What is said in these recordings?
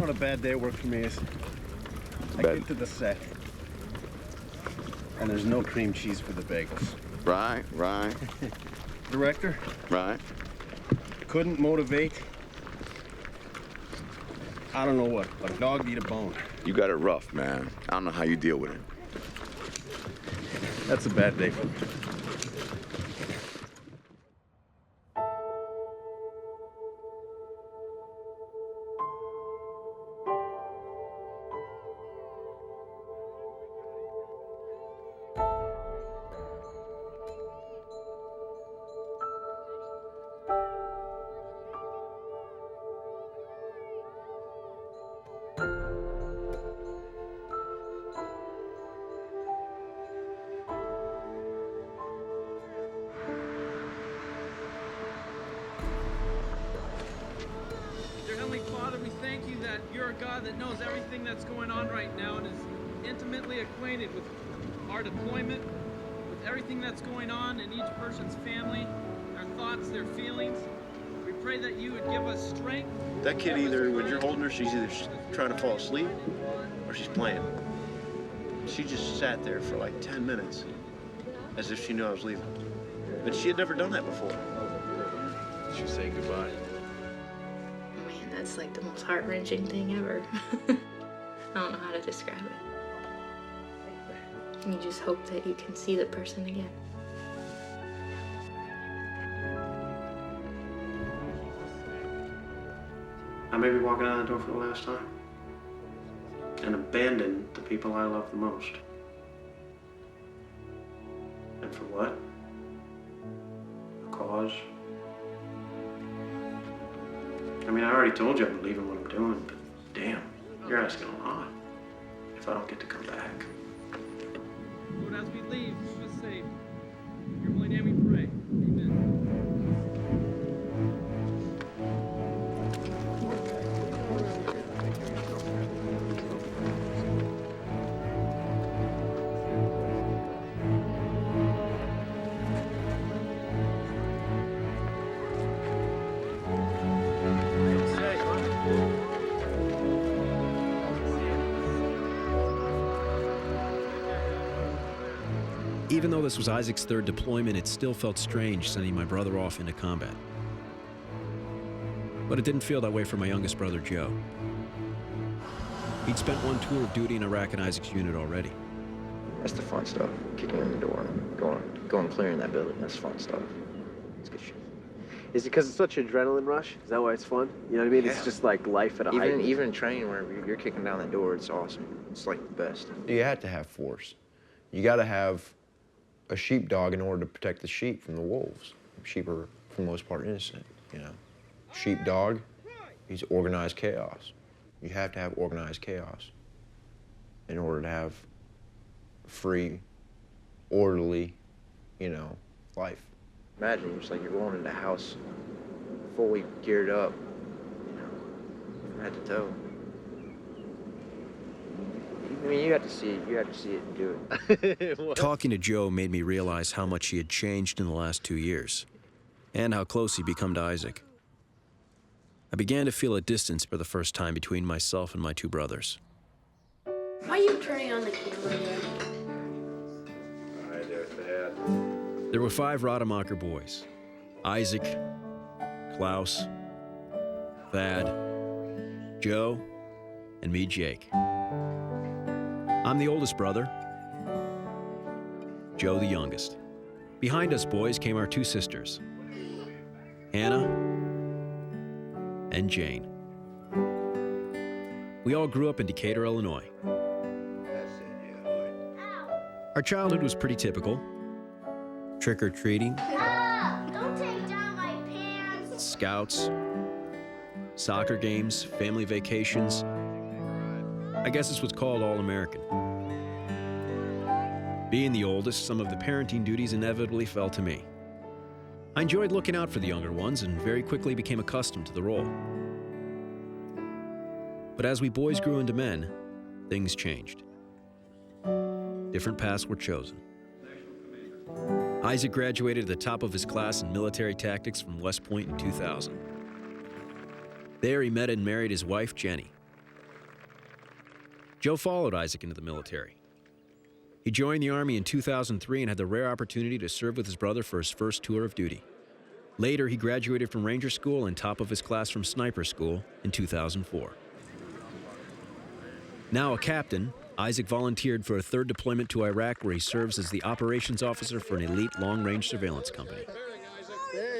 Not a bad day at work for me. I get to the set, and there's no cream cheese for the bagels. Right. Director? Right. Couldn't motivate. I don't know what, but a dog eat a bone. You got it rough, man. I don't know how you deal with it. That's a bad day for me. You're a God that knows everything that's going on right now and is intimately acquainted with our deployment, with everything that's going on in each person's family, their thoughts, their feelings. We pray that you would give us strength. That kid either, when you're holding her, she's either trying to fall asleep or she's playing. She just sat there for like 10 minutes as if she knew I was leaving. But she had never done that before. She say goodbye. That's like the most heart-wrenching thing ever. I don't know how to describe it. You just hope that you can see the person again. I may be walking out the door for the last time and abandon the people I love the most. And for what? A cause? I mean, I already told you I believe in what I'm doing, but damn, you're asking a lot if I don't get to come back. Lord, as we leave, keep us safe. In your holy name we pray. Amen. Even though this was Isaac's third deployment, it still felt strange sending my brother off into combat. But it didn't feel that way for my youngest brother, Joe. He'd spent one tour of duty in Iraq in Isaac's unit already. That's the fun stuff. Kicking in the door, going clearing that building. That's fun stuff. It's good shit. Is it because it's such an adrenaline rush? Is that why it's fun? You know what I mean? Yeah. It's just like life at a height. Even in training, where you're kicking down the door, it's awesome. It's like the best. You had to have force. You got to have a sheepdog in order to protect the sheep from the wolves. Sheep are, for the most part, innocent, you know. Sheepdog, he's organized chaos. You have to have organized chaos in order to have free, orderly, you know, life. Imagine, it's like you're going into a house fully geared up, you know, from head to toe. I mean, you have to see it and do it. Talking to Joe made me realize how much he had changed in the last 2 years, and how close he'd become to Isaac. I began to feel a distance for the first time between myself and my two brothers. Why are you turning on the camera there? All right, there's Dad. There were 5 Rademacher boys: Isaac, Klaus, Thad, Joe, and me, Jake. I'm the oldest brother, Joe the youngest. Behind us boys came our 2 sisters, Hannah and Jane. We all grew up in Decatur, Illinois. Our childhood was pretty typical. Trick-or-treating, Don't take down my pants. scouts, soccer games, family vacations. I guess this was called all-American. Being the oldest, some of the parenting duties inevitably fell to me. I enjoyed looking out for the younger ones and very quickly became accustomed to the role. But as we boys grew into men, things changed. Different paths were chosen. Isaac graduated at the top of his class in military tactics from West Point in 2000. There he met and married his wife, Jenny. Joe followed Isaac into the military. He joined the Army in 2003 and had the rare opportunity to serve with his brother for his first tour of duty. Later, he graduated from Ranger School and top of his class from Sniper School in 2004. Now a captain, Isaac volunteered for a third deployment to Iraq, where he serves as the operations officer for an elite long-range surveillance company. There he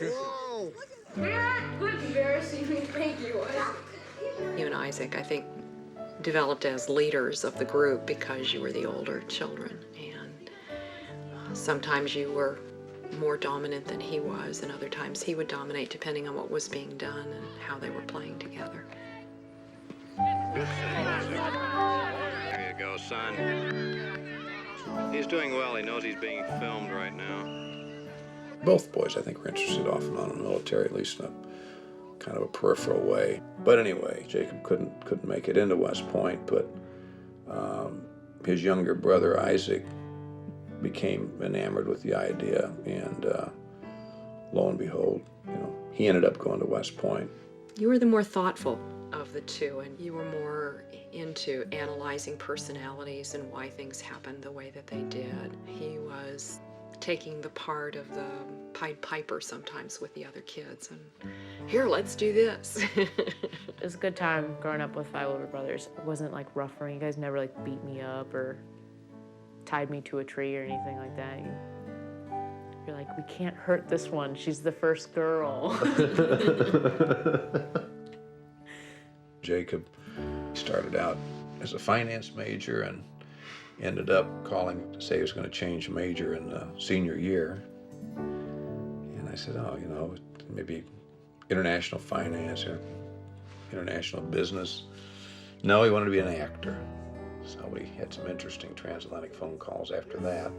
is. Whoa. Embarrassing. Thank you. You and Isaac, I think, developed as leaders of the group because you were the older children, and sometimes you were more dominant than he was, and other times he would dominate depending on what was being done and how they were playing together. There you go, son. He's doing well. He knows he's being filmed right now. Both boys, I think, were interested off and on in the military, at least in a kind of a peripheral way. But anyway, Jacob couldn't make it into West Point, but his younger brother, Isaac, became enamored with the idea, and lo and behold, he ended up going to West Point. You were the more thoughtful of the two, and you were more into analyzing personalities and why things happened the way that they did. He was taking the part of the Pied Piper sometimes with the other kids, and here, let's do this. It was a good time growing up with 5 older brothers. It wasn't like rough or anything. You guys never like beat me up or tied me to a tree or anything like that. You're like, we can't hurt this one. She's the first girl. Jacob started out as a finance major and ended up calling to say he was going to change major in the senior year. And I said, oh, maybe international finance or international business. No, he wanted to be an actor. So we had some interesting transatlantic phone calls after that.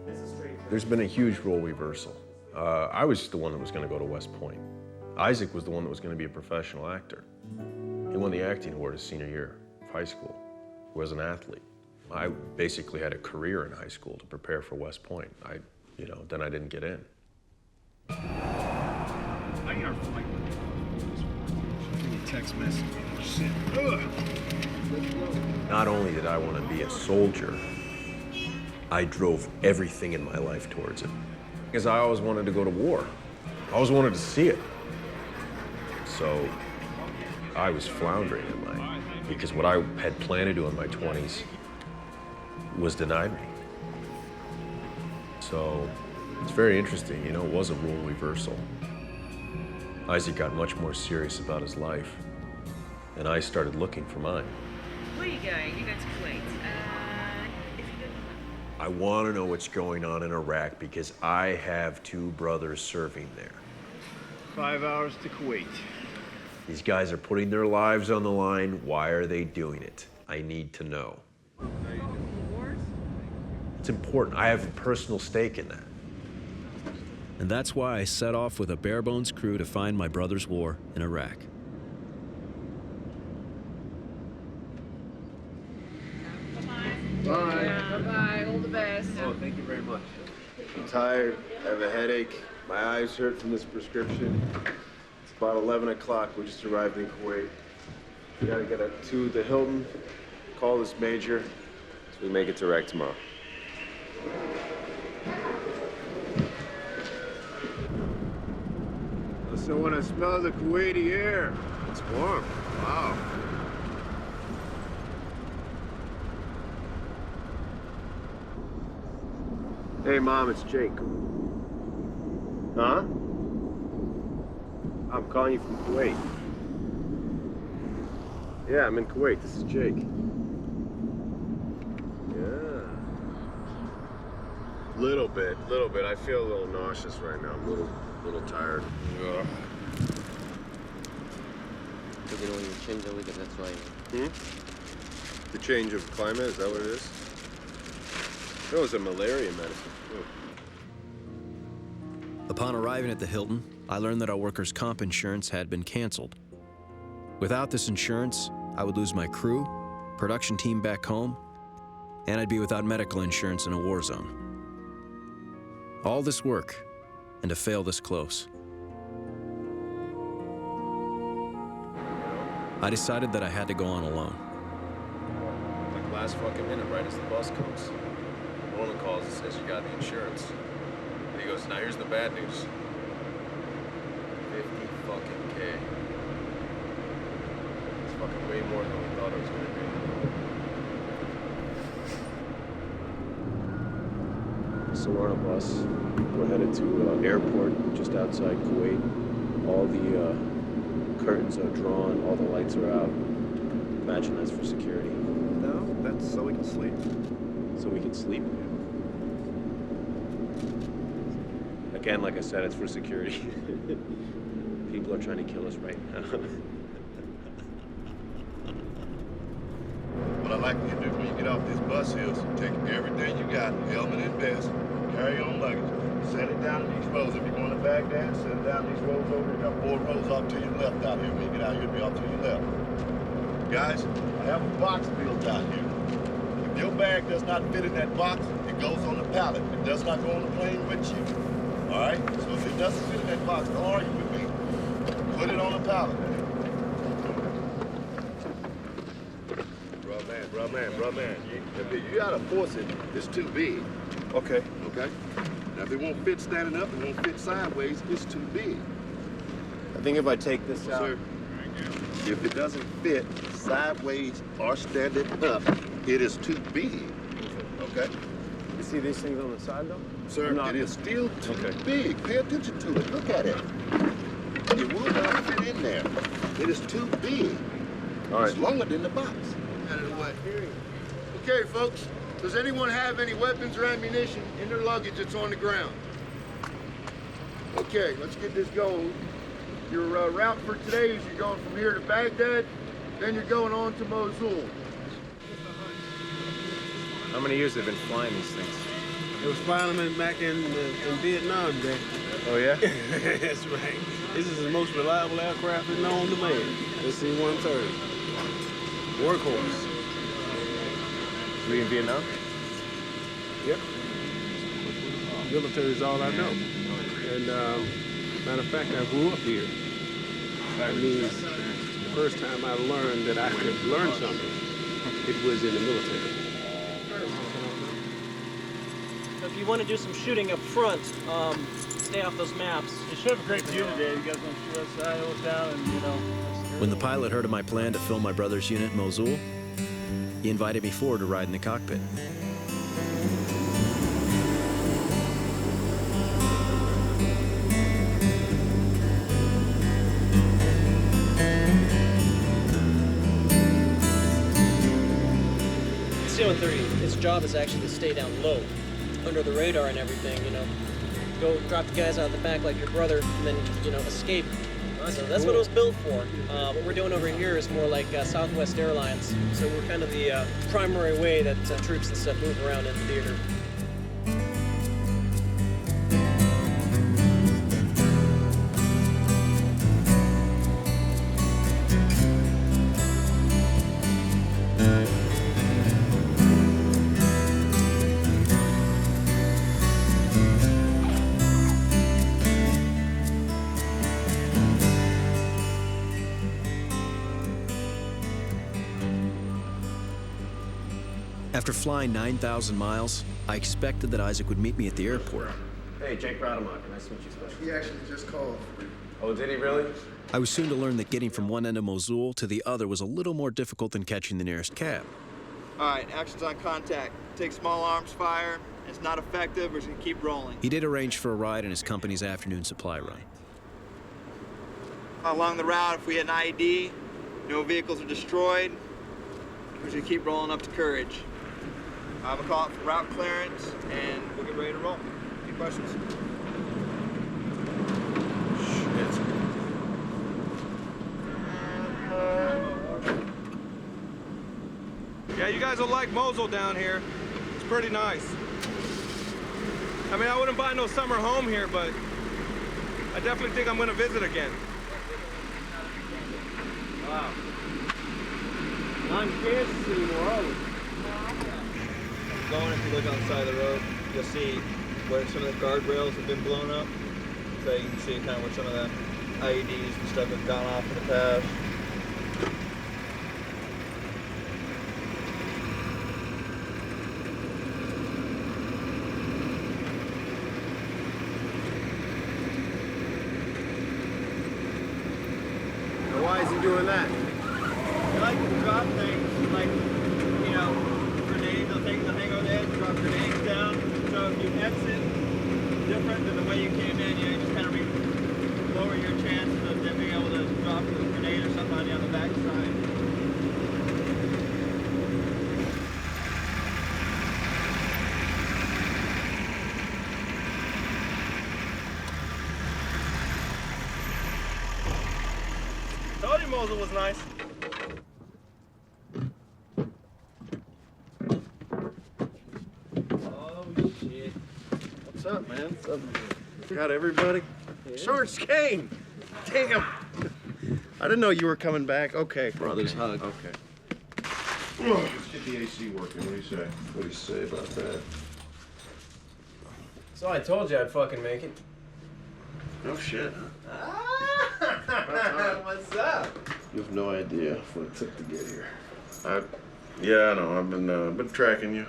There's been a huge role reversal. I was the one that was going to go to West Point. Isaac was the one that was going to be a professional actor. He won the acting award his senior year of high school. He was an athlete. I basically had a career in high school to prepare for West Point. Then I didn't get in. Text message. Not only did I want to be a soldier, I drove everything in my life towards it. Because I always wanted to go to war. I always wanted to see it. So I was floundering in life because what I had planned to do in my 20s was denied me. So it's very interesting, it was a role reversal. Isaac got much more serious about his life, and I started looking for mine. Where are you going? You're going to Kuwait. I want to know what's going on in Iraq because I have 2 brothers serving there. 5 hours to Kuwait. These guys are putting their lives on the line. Why are they doing it? I need to know. It's important. I have a personal stake in that. And that's why I set off with a bare-bones crew to find my brother's war in Iraq. Bye. Bye-bye. All the best. Oh, thank you very much. I'm tired. I have a headache. My eyes hurt from this prescription. It's about 11 o'clock. We just arrived in Kuwait. We gotta get to the Hilton, call this major, so we make it to Iraq tomorrow. So when I smell the Kuwaiti air, it's warm. Wow. Hey, Mom, it's Jake. Huh? I'm calling you from Kuwait. Yeah, I'm in Kuwait. This is Jake. Yeah. Little bit. I feel a little nauseous right now. I'm a little tired. Ugh. When you change the weekend, that's why. The change of climate, is that what it is? No, it's a malaria medicine. Upon arriving at the Hilton, I learned that our workers' comp insurance had been canceled. Without this insurance, I would lose my crew, production team back home, and I'd be without medical insurance in a war zone. All this work, and to fail this close. I decided that I had to go on alone. last fucking minute, right as the bus comes. Roland calls and says you got the insurance. And he goes, now here's the bad news. 50 fucking K. It's fucking way more than we thought it was gonna be. So we're on a bus. We're headed to airport just outside Kuwait. All the curtains are drawn, all the lights are out. Imagine that's for security. No, that's so we can sleep. So we can sleep. Again, like I said, it's for security. People are trying to kill us right now. What I'd like you to do when you get off this bus is take everything you got, helmet and vest, carry on luggage, set it down in these rows. If you're going to Baghdad, set it down these rows over. You got 4 rows off to your left out here. When you get out here, it'll be off to your left. Guys, I have a box built out here. If your bag does not fit in that box, it goes on the pallet. It does not go on the plane with you. All right? So if it doesn't fit in that box, don't argue with me. Put it on the pallet. Bro, man. You gotta force it. It's too big. Okay. Okay? Now, if it won't fit standing up, it won't fit sideways, it's too big. I think if I take this out. Sir, if it doesn't fit sideways or standing up, it is too big. Okay? You see these things on the side, though? Sir, it is still too big. Pay attention to it. Look at it. It will not fit in there. It is too big. All right. It's longer than the box. Out of the way. Okay, folks. Does anyone have any weapons or ammunition in their luggage that's on the ground? Okay, let's get this going. Your route for today is you're going from here to Baghdad, then you're going on to Mosul. How many years have they been flying these things? It was flying them back in Vietnam Day. Oh, yeah? That's right. This is the most reliable aircraft known to man. The C-130. Workhorse. Were you in Vietnam? Yep. Military is all I know. And matter of fact, I grew up here. That means the first time I learned that I could learn something, it was in the military. So if you want to do some shooting up front, stay off those maps. You should have a great view today. You guys want to shoot us sideways down and, you know. When the pilot heard of my plan to film my brother's unit in Mosul, he invited me forward to ride in the cockpit. C-130, its job is actually to stay down low, under the radar and everything, you know. Go drop the guys out the back like your brother, and then, you know, escape. So that's what it was built for. What we're doing over here is more like Southwest Airlines. So we're kind of the primary way that troops and stuff move around in the theater. After flying 9,000 miles, I expected that Isaac would meet me at the airport. Hey, Jake Rademacher. Nice to meet you, Special. He actually just called. Oh, did he really? I was soon to learn that getting from one end of Mosul to the other was a little more difficult than catching the nearest cab. All right, action's on contact. Take small arms fire. It's not effective. We're just gonna keep rolling. He did arrange for a ride in his company's afternoon supply run. Along the route, if we hit an IED, no vehicles are destroyed. We're just gonna keep rolling up to Courage. I'm gonna call it for route clearance, and we'll get ready to roll. Any questions? Shit. Yeah, you guys will like Mosul down here. It's pretty nice. I mean, I wouldn't buy no summer home here, but I definitely think I'm gonna visit again. Wow. I'm Kansas City, New Orleans. Going, if you look on the side of the road, you'll see where some of the guardrails have been blown up. So you can see kind of where some of the IEDs and stuff have gone off in the past. doing that? They like to drop things, like, you know, grenades. They'll take the thing over there, drop grenades down. So if you exit different than the way you came in, you just kind of lower your chances of them being able to drop a grenade or something on you on the back side. Told you Mosul was nice. Oh, shit. What's up, man? What's up? Got everybody? Yeah. Sarge Kane! Damn! I didn't know you were coming back. Okay. Brothers hug. Okay. Let's get the AC working. What do you say? What do you say about that? So I told you I'd fucking make it. No shit, What's up? You have no idea what it took to get here. Yeah, I know. I've been tracking you.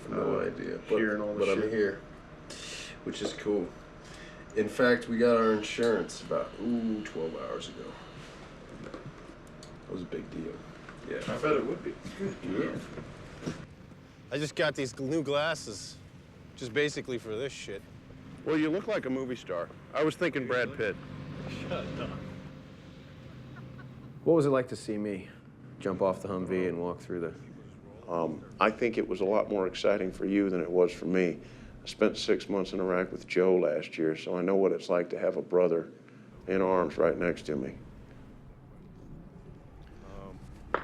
No idea. Hearing all the but shit. I'm here, which is cool. In fact, we got our insurance about 12 hours ago. That was a big deal. Yeah, I bet it would be. Yeah. I just got these new glasses, just basically for this shit. Well, you look like a movie star. I was thinking Brad Pitt. Shut up. What was it like to see me jump off the Humvee and walk through the... I think it was a lot more exciting for you than it was for me. I spent 6 months in Iraq with Joe last year, so I know what it's like to have a brother in arms right next to me.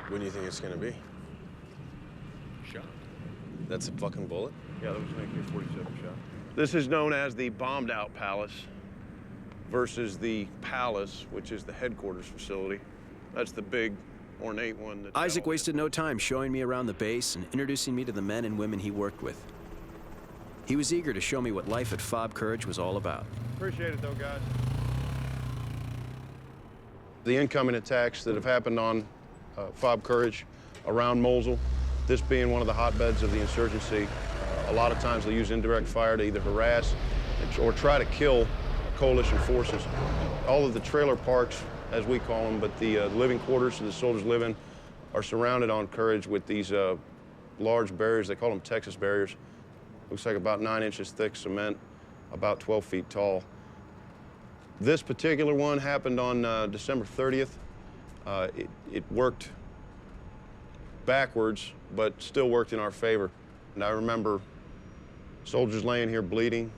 When do you think it's gonna be? Shot. That's a fucking bullet? Yeah, that was an AK-47 shot. This is known as the bombed-out palace versus the palace, which is the headquarters facility. That's the big, ornate one. Isaac wasted no time showing me around the base and introducing me to the men and women he worked with. He was eager to show me what life at FOB Courage was all about. Appreciate it, though, guys. The incoming attacks that have happened on FOB Courage around Mosul, this being one of the hotbeds of the insurgency, a lot of times they use indirect fire to either harass or try to kill coalition forces. All of the trailer parks, as we call them, but the living quarters that the soldiers live in, are surrounded on Courage with these large barriers. They call them Texas barriers. Looks like about 9 inches thick cement, about 12 feet tall. This particular one happened on December 30th. It worked backwards, but still worked in our favor. And I remember soldiers laying here bleeding.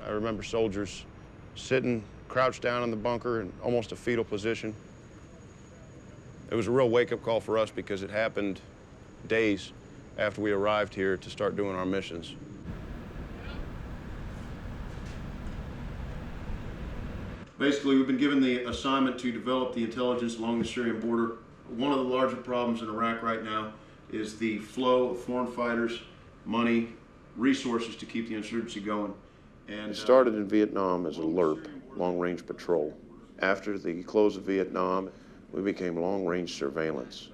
I remember soldiers sitting, crouched down in the bunker in almost a fetal position. It was a real wake-up call for us because it happened days after we arrived here to start doing our missions. Basically, we've been given the assignment to develop the intelligence along the Syrian border. One of the larger problems in Iraq right now is the flow of foreign fighters, money, resources to keep the insurgency going. And it started in Vietnam as a LRP, long-range patrol. After the close of Vietnam, we became long-range surveillance,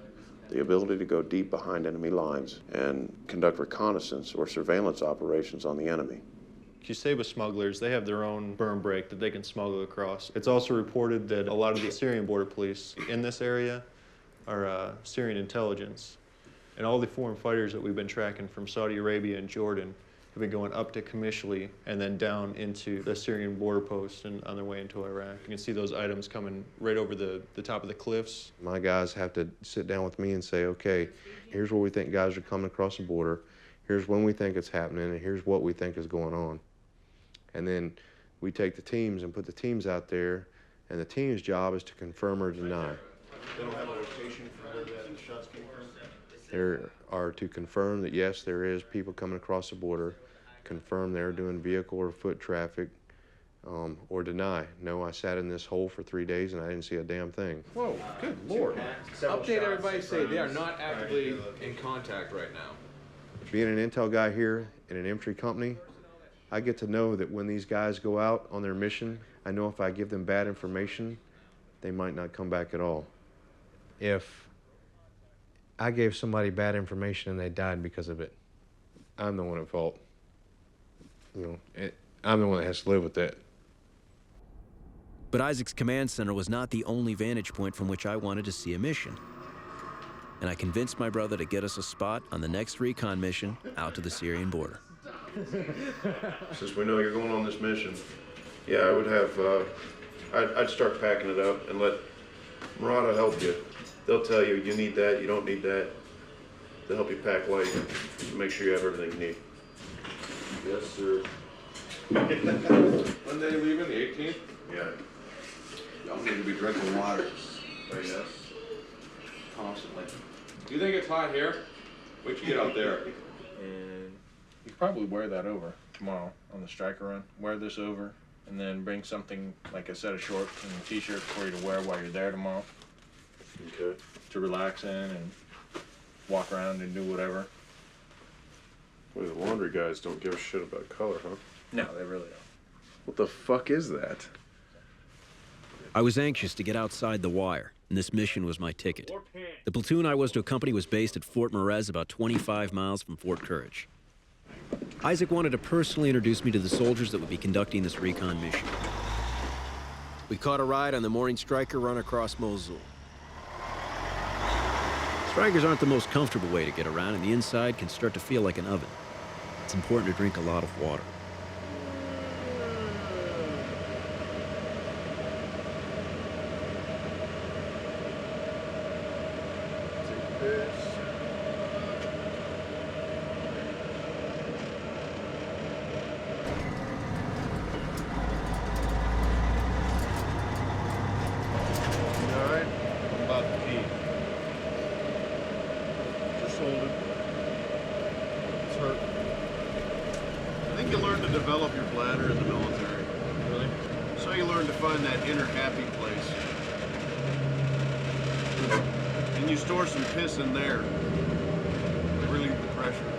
the ability to go deep behind enemy lines and conduct reconnaissance or surveillance operations on the enemy. Qusayba smugglers, they have their own berm break that they can smuggle across. It's also reported that a lot of the Syrian border police in this area are Syrian intelligence. And all the foreign fighters that we've been tracking from Saudi Arabia and Jordan have been going up to Qamishli and then down into the Syrian border post and on their way into Iraq. You can see those items coming right over the top of the cliffs. My guys have to sit down with me and say, okay, here's where we think guys are coming across the border, here's when we think it's happening, and here's what we think is going on. And then we take the teams and put the teams out there, and the team's job is to confirm or deny. They don't have a location for where the shots came from? There are to confirm that, yes, there is people coming across the border, confirm they're doing vehicle or foot traffic, or deny. No, I sat in this hole for 3 days and I didn't see a damn thing. Whoa, good Lord. Update everybody, say they are not actively in contact right now. Being an intel guy here in an infantry company, I get to know that when these guys go out on their mission, I know if I give them bad information, they might not come back at all. If I gave somebody bad information and they died because of it, I'm the one at fault. You know, I'm the one that has to live with that. But Isaac's command center was not the only vantage point from which I wanted to see a mission. And I convinced my brother to get us a spot on the next recon mission out to the Syrian border. Since we know you're going on this mission, yeah, I would have, I'd start packing it up and let Murata help you. They'll tell you, you need that, you don't need that. They'll help you pack light and make sure you have everything you need. Yes, sir. When they leaving, the 18th? Yeah. Y'all need to be drinking water. Oh, yes. Constantly. Do you think it's hot here? Wait till you get out there. And you could probably wear that over tomorrow on the striker run. Wear this over, and then bring something like a set of shorts and a t-shirt for you to wear while you're there tomorrow. Okay. To relax in and walk around and do whatever. Well, the laundry guys don't give a shit about color, huh? No, they really don't. What the fuck is that? I was anxious to get outside the wire, and this mission was my ticket. The platoon I was to accompany was based at Fort Merez, about 25 miles from Fort Courage. Isaac wanted to personally introduce me to the soldiers that would be conducting this recon mission. We caught a ride on the morning striker run across Mosul. Strikers aren't the most comfortable way to get around, and the inside can start to feel like an oven. It's important to drink a lot of water. Develop your bladder in the military. Really? So you learn to find that inner happy place. And you store some piss in there to relieve the pressure.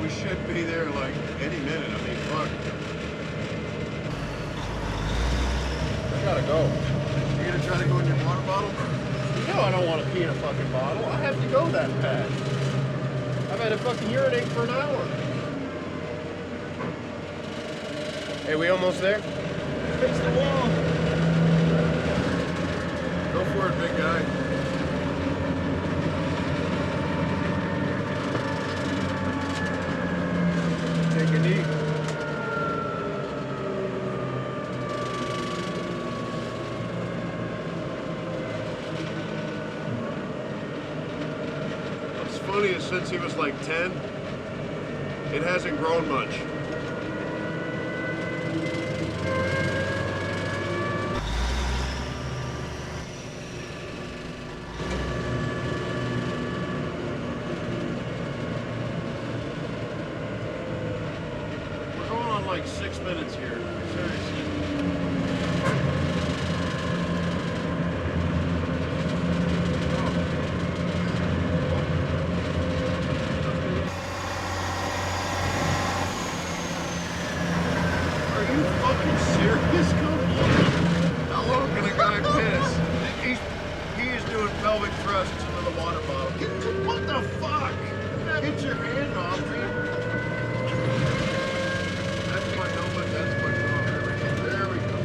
We should be there like any minute. I mean, fuck. I gotta go. You gonna try to go in your water bottle? No, I don't want to pee in a fucking bottle. I have to go that fast. I've had to fucking urinate for an hour. Hey, we almost there? Fix the wall. Go for it, big guy. Take a knee. Funny is since he was like 10, it hasn't grown much. We're going on like 6 minutes here, seriously. Pelvic thrusts into the water bottle. What the fuck? Get your hand off me. That's my helmet, that's my car. There we go.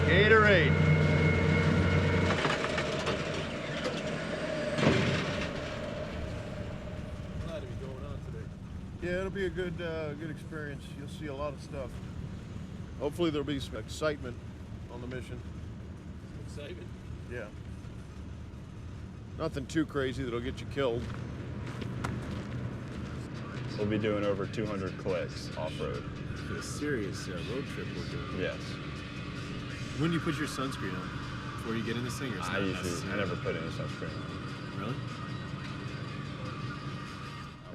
Gatorade. Yeah, it'll be a good experience. You'll see a lot of stuff. Hopefully there'll be some excitement on the mission. Excitement? Yeah. Nothing too crazy that'll get you killed. We'll be doing over 200 clicks off-road. A serious road trip we're doing. Yes. When do you put your sunscreen on? Before you get in this thing? Or I never put any sunscreen on. Really?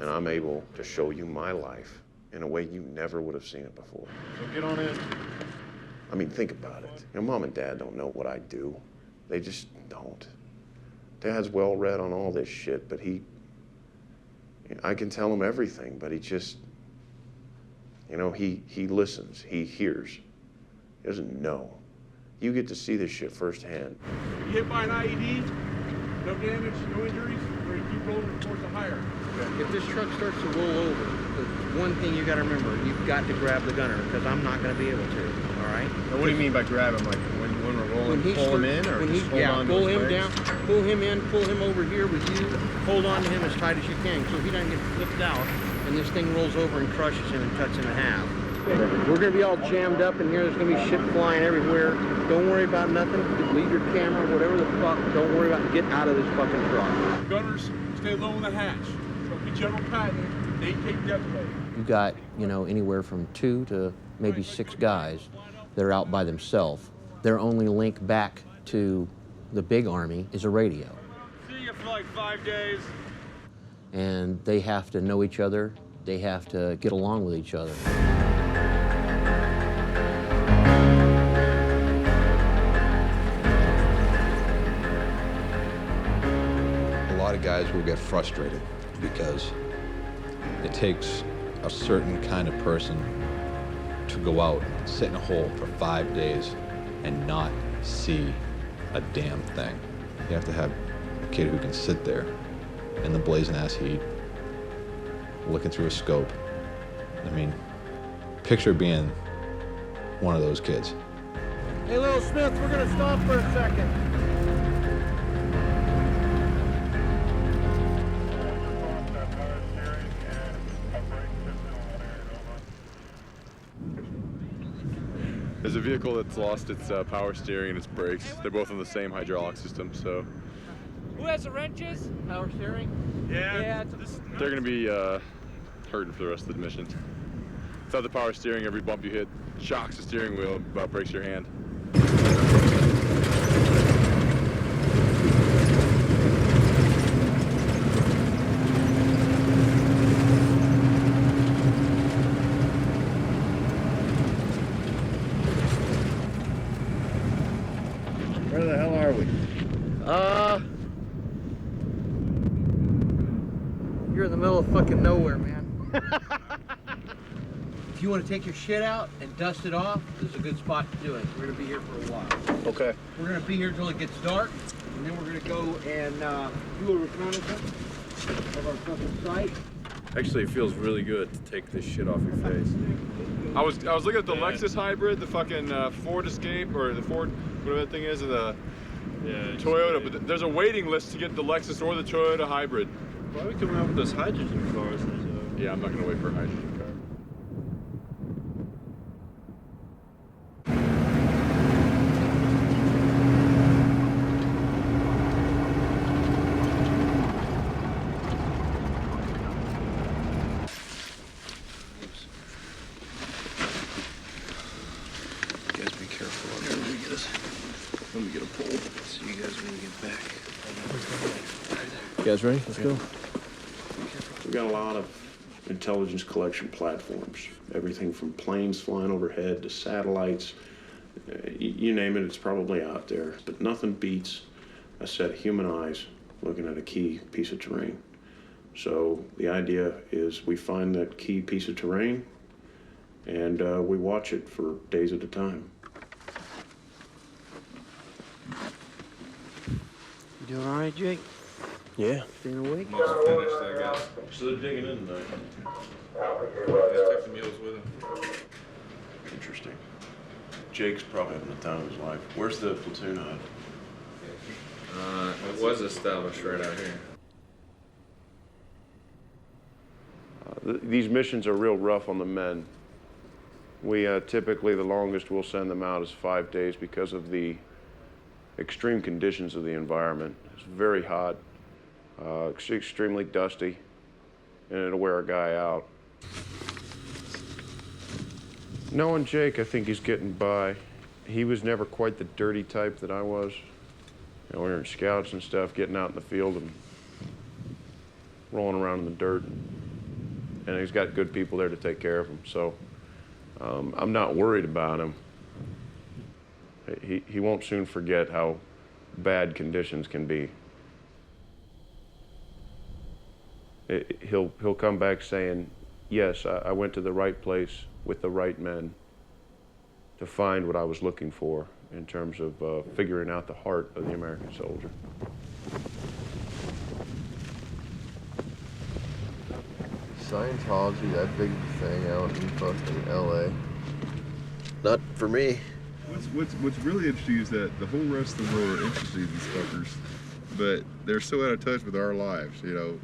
And I'm able to show you my life in a way you never would have seen it before. So get on in. I mean, think about it. You know, Mom and Dad don't know what I do. They just don't. Dad's well read on all this shit, but I can tell him everything, but he just, you know, he listens, he hears. He doesn't know. You get to see this shit firsthand. You hit by an IED, no damage, no injuries, or you keep rolling towards the higher. If this truck starts to roll over, the one thing you got to remember, you've got to grab the gunner, because I'm not going to be able to, all right? Now, what do you mean by grab him? Like when we're rolling, pull him in, or just hold on to pull his him legs? down, pull him in, pull him over here with you, hold on to him as tight as you can, so he doesn't get flipped out, and this thing rolls over and crushes him and cuts him in half. We're going to be all jammed up in here. There's going to be shit flying everywhere. Don't worry about nothing. Just leave your camera, whatever the fuck. Don't worry about get out of this fucking truck. Gunners, stay low in the hatch. Don't be General Patton. They take death play. You've got, you know, anywhere from 2 to maybe 6 guys that are out by themselves. Their only link back to the big army is a radio. See you for like 5 days. And they have to know each other. They have to get along with each other. A lot of guys will get frustrated because it takes a certain kind of person to go out and sit in a hole for 5 days and not see a damn thing. You have to have a kid who can sit there in the blazing ass heat, looking through a scope. I mean, picture being one of those kids. Hey, Little Smith, we're gonna stop for a second. There's a vehicle that's lost its power steering and its brakes. They're both on the same hydraulic system, so. Who has the wrenches? Power steering? Yeah. They're gonna be hurting for the rest of the mission. Without the power steering, every bump you hit shocks the steering wheel, about breaks your hand. Where the hell are we? You're in the middle of fucking nowhere, man. If you want to take your shit out and dust it off, this is a good spot to do it. We're going to be here for a while. Okay. We're going to be here until it gets dark, and then we're going to go and do a reconnaissance of our fucking site. Actually, it feels really good to take this shit off your face. I was looking at the Lexus hybrid, the fucking Ford Escape, or the Ford, whatever that thing is, or the Toyota, but there's a waiting list to get the Lexus or the Toyota hybrid. Why are we coming out with those hydrogen cars? Yeah, I'm not gonna wait for a hydrogen car. You guys be careful out there. Let me get a pole. See you guys when we get back. You guys ready? Let's go. We've got a lot of intelligence collection platforms. Everything from planes flying overhead to satellites. You name it, it's probably out there. But nothing beats a set of human eyes looking at a key piece of terrain. So the idea is we find that key piece of terrain and we watch it for days at a time. You doing all right, Jake? Yeah. Staying awake? Almost finished, I guess. So they're digging in tonight. Just took the mules with him. Interesting. Jake's probably having the time of his life. Where's the platoon hut? It was established right out here. These missions are real rough on the men. We typically, the longest we'll send them out is 5 days because of the extreme conditions of the environment. It's very hot, extremely dusty, and it'll wear a guy out. Knowing Jake, I think he's getting by. He was never quite the dirty type that I was. You know, we were in scouts and stuff, getting out in the field and rolling around in the dirt. And he's got good people there to take care of him. So I'm not worried about him. He won't soon forget how bad conditions can be. He'll come back saying, yes, I went to the right place with the right men to find what I was looking for. in terms of figuring out the heart of the American soldier. Scientology, that big thing out in fucking LA. Not for me. What's really interesting is that the whole rest of the world are interested in these fuckers, but they're so out of touch with our lives. You know,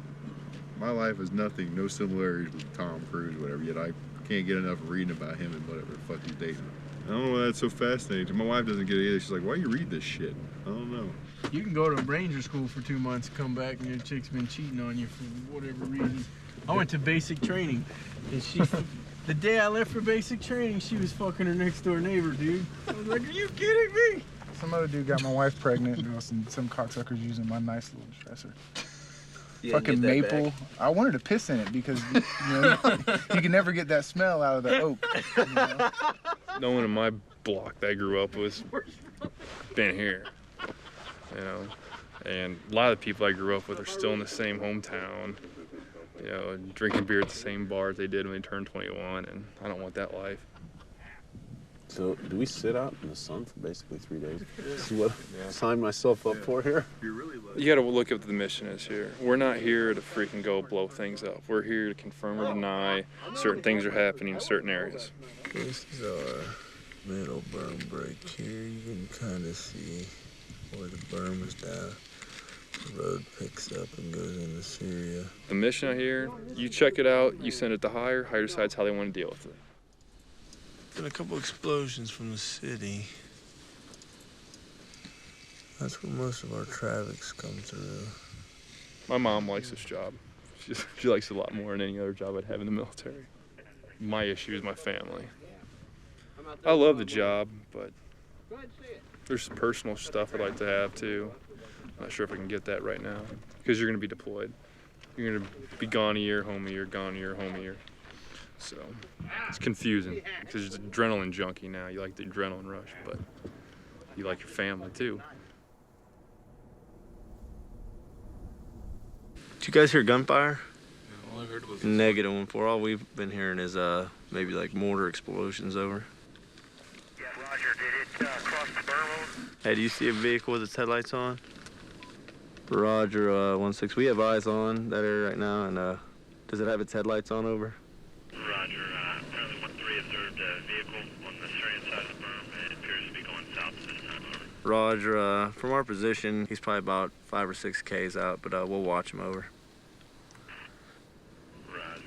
my life is nothing, no similarities with Tom Cruise, whatever. Yet I can't get enough of reading about him and whatever the fuck he's dating. I don't know why that's so fascinating. My wife doesn't get it either. She's like, "Why you read this shit?" I don't know. You can go to ranger school for 2 months, come back, and your chick's been cheating on you for whatever reason. I went to basic training, and she, the day I left for basic training, she was fucking her next door neighbor, dude. I was like, are you kidding me? Some other dude got my wife pregnant, and some cocksuckers using my nice little dresser. Fucking maple. Back. I wanted to piss in it because you know you can never get that smell out of the oak. You know? No one in my block that I grew up with been here, you know, and a lot of the people I grew up with are still in the same hometown, you know, drinking beer at the same bars they did when they turned 21, and I don't want that life. So, do we sit out in the sun for basically 3 days? This is what I signed myself up for here. You gotta look at what the mission is here. We're not here to freaking go blow things up. We're here to confirm or deny certain things are happening in certain areas. This is our middle berm break here. You can kind of see where the berm is down. The road picks up and goes into Syria. The mission out here, you check it out, you send it to higher decides how they want to deal with it. Been a couple explosions from the city. That's where most of our traffic's come through. My mom likes this job. She likes it a lot more than any other job I'd have in the military. My issue is my family. I love the job, but there's some personal stuff I'd like to have too. I'm not sure if I can get that right now, because you're going to be deployed. You're going to be gone a year, home a year, gone a year, home a year. So it's confusing because you're an adrenaline junkie now. You like the adrenaline rush, but you like your family too. Did you guys hear gunfire? All I heard was Negative one for all we've been hearing is maybe like mortar explosions over. Yeah, Roger. Did it cross the berm? Hey, do you see a vehicle with its headlights on? Roger, 1-6. We have eyes on that area right now, and does it have its headlights on over? Roger. Apparently 1-3 observed a vehicle on the Syrian side of the berm, and it appears to be going south at this time. Over. Roger. From our position, he's probably about 5 or 6 Ks out, but we'll watch him over. Roger.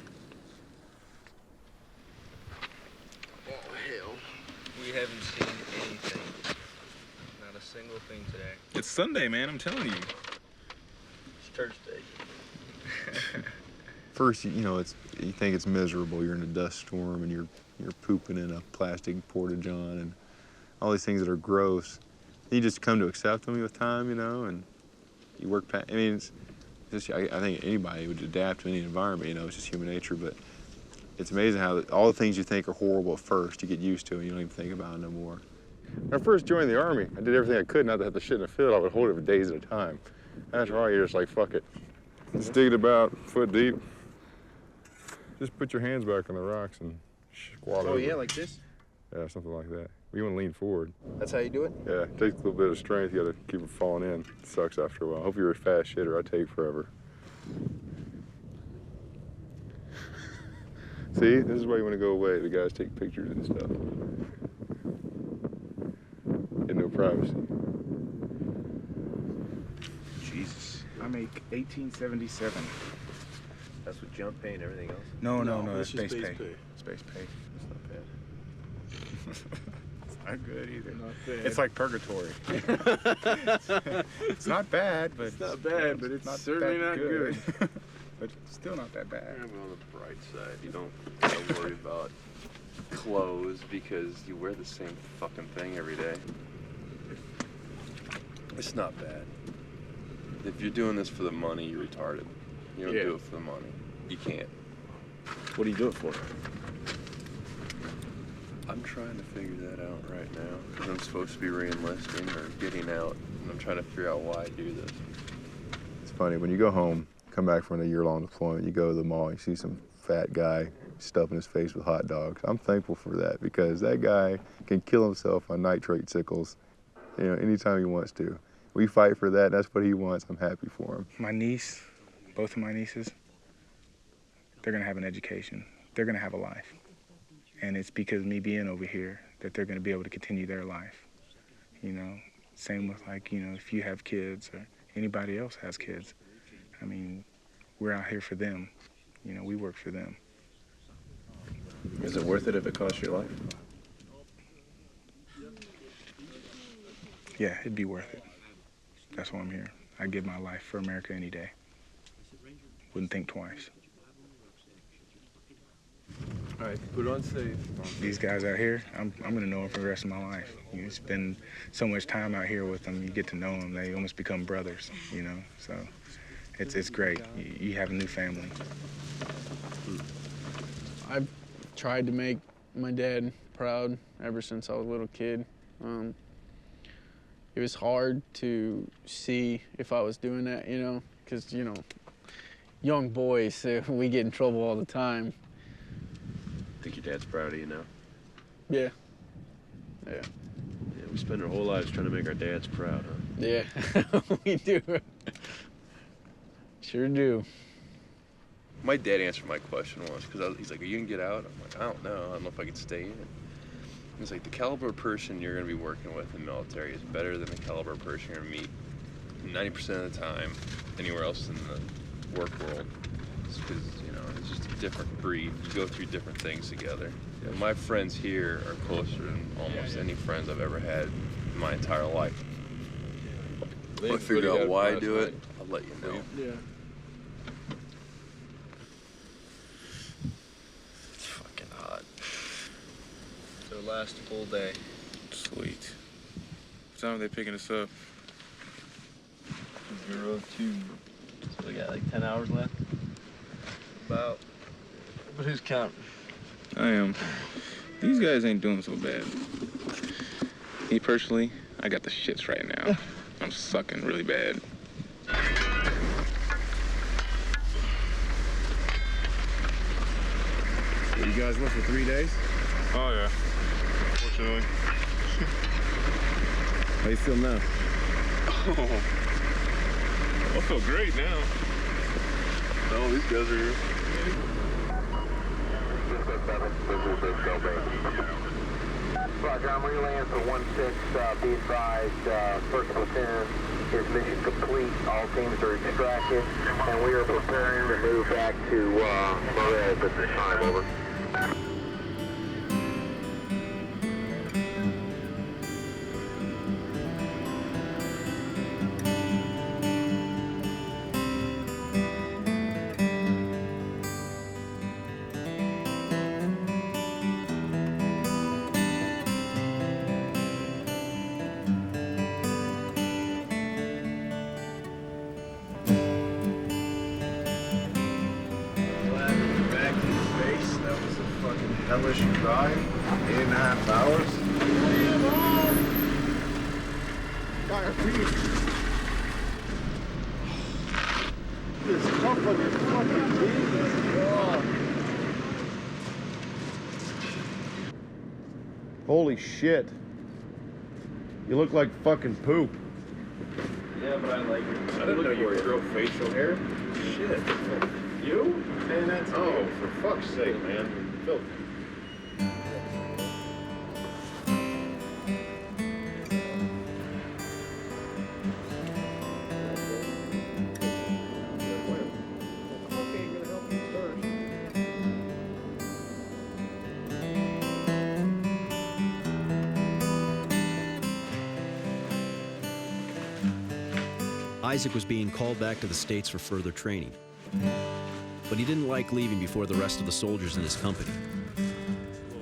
Oh, hell. We haven't seen anything. Not a single thing today. It's Sunday, man. I'm telling you. It's Thursday. First, you know, you think it's miserable. You're in a dust storm and you're pooping in a plastic porta-john and all these things that are gross. You just come to accept them with time, you know, and you work past. I mean, it's just, I think anybody would adapt to any environment, you know, it's just human nature. But it's amazing how all the things you think are horrible at first, you get used to and you don't even think about them no more. When I first joined the Army, I did everything I could not to have the shit in the field. I would hold it for days at a time. After all, you're just like, fuck it. Just dig it about a foot deep. Just put your hands back on the rocks and squat over. Oh, yeah, like this? Yeah, something like that. You want to lean forward. That's how you do it? Yeah, it takes a little bit of strength. You got to keep it falling in. It sucks after a while. I hope you're a fast shitter. I'd take forever. See, this is why you want to go away. The guys take pictures and stuff. And no privacy. Jesus. I make 1877. That's with jump pay and everything else? No, that's this is space base pay. pay. Space pay. That's not bad. It's not good either. Not bad. It's like purgatory. It's not bad, but It's not bad, but it's certainly not good. But still not that bad. On the bright side, you don't gotta worry about clothes because you wear the same fucking thing every day. It's not bad. If you're doing this for the money, you're retarded. You don't do it for the money. You can't. What do you do it for? I'm trying to figure that out right now because I'm supposed to be re-enlisting or getting out, and I'm trying to figure out why I do this. It's funny, when you go home, come back from a year-long deployment, you go to the mall, you see some fat guy stuffing his face with hot dogs. I'm thankful for that because that guy can kill himself on nitrate sickles, you know, anytime he wants to. We fight for that. That's what he wants. I'm happy for him. My niece, both of my nieces, they're gonna have an education. They're gonna have a life. And it's because of me being over here that they're gonna be able to continue their life. You know, same with like, you know, if you have kids or anybody else has kids. I mean, we're out here for them. You know, we work for them. Is it worth it if it costs your life? Yeah, it'd be worth it. That's why I'm here. I'd give my life for America any day. Wouldn't think twice. All right, put on safe. These guys out here, I'm gonna know them for the rest of my life. You spend so much time out here with them, you get to know them. They almost become brothers, you know. So it's great. You have a new family. I've tried to make my dad proud ever since I was a little kid. It was hard to see if I was doing that, you know, because, you know, young boys, we get in trouble all the time. Think your dad's proud of you now? Yeah. Yeah. Yeah, we spend our whole lives trying to make our dads proud, huh? Yeah, we do. Sure do. My dad answered my question once because he's like, "Are you gonna get out?" I'm like, "I don't know. I don't know if I could stay in." He's like, "The caliber of person you're gonna be working with in the military is better than the caliber of person you're gonna meet 90% of the time anywhere else in the work world." It's because, you know, it's just a different breed. You go through different things together. And my friends here are closer than almost any friends I've ever had in my entire life. If I figure out why I do it, I'll let you know. Yeah. It's fucking hot. So last full day. Sweet. What time are they picking us up? 02. So we got like 10 hours left? About. But who's counting? I am. These guys ain't doing so bad. Me personally, I got the shits right now. I'm sucking really bad. You guys went for 3 days? Oh yeah, fortunately. How you feel now? Oh, I feel great now. Oh, these guys are here. Roger, I'm relaying for 1-6, be advised, first platoon is mission complete, all teams are extracted, and we are preparing to move back to Morez at this time, over. Hellish drive, 8.5 hours. This couple is fucking Jesus. Holy shit. You look like fucking poop. Yeah, but I like it. I didn't know you could grow facial hair. Shit. You? And that's oh, for fuck's sake, man. Filthy. Isaac was being called back to the States for further training. But he didn't like leaving before the rest of the soldiers in his company,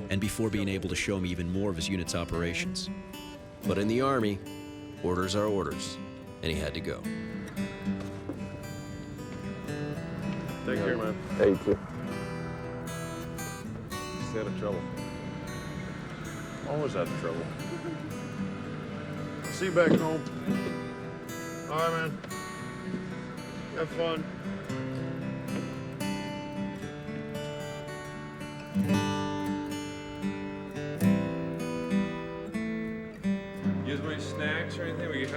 and before being able to show me even more of his unit's operations. But in the Army, orders are orders, and he had to go. Take care, man. Thank you. Stay out of trouble. Always out of trouble. See you back home. All right, man. Have fun.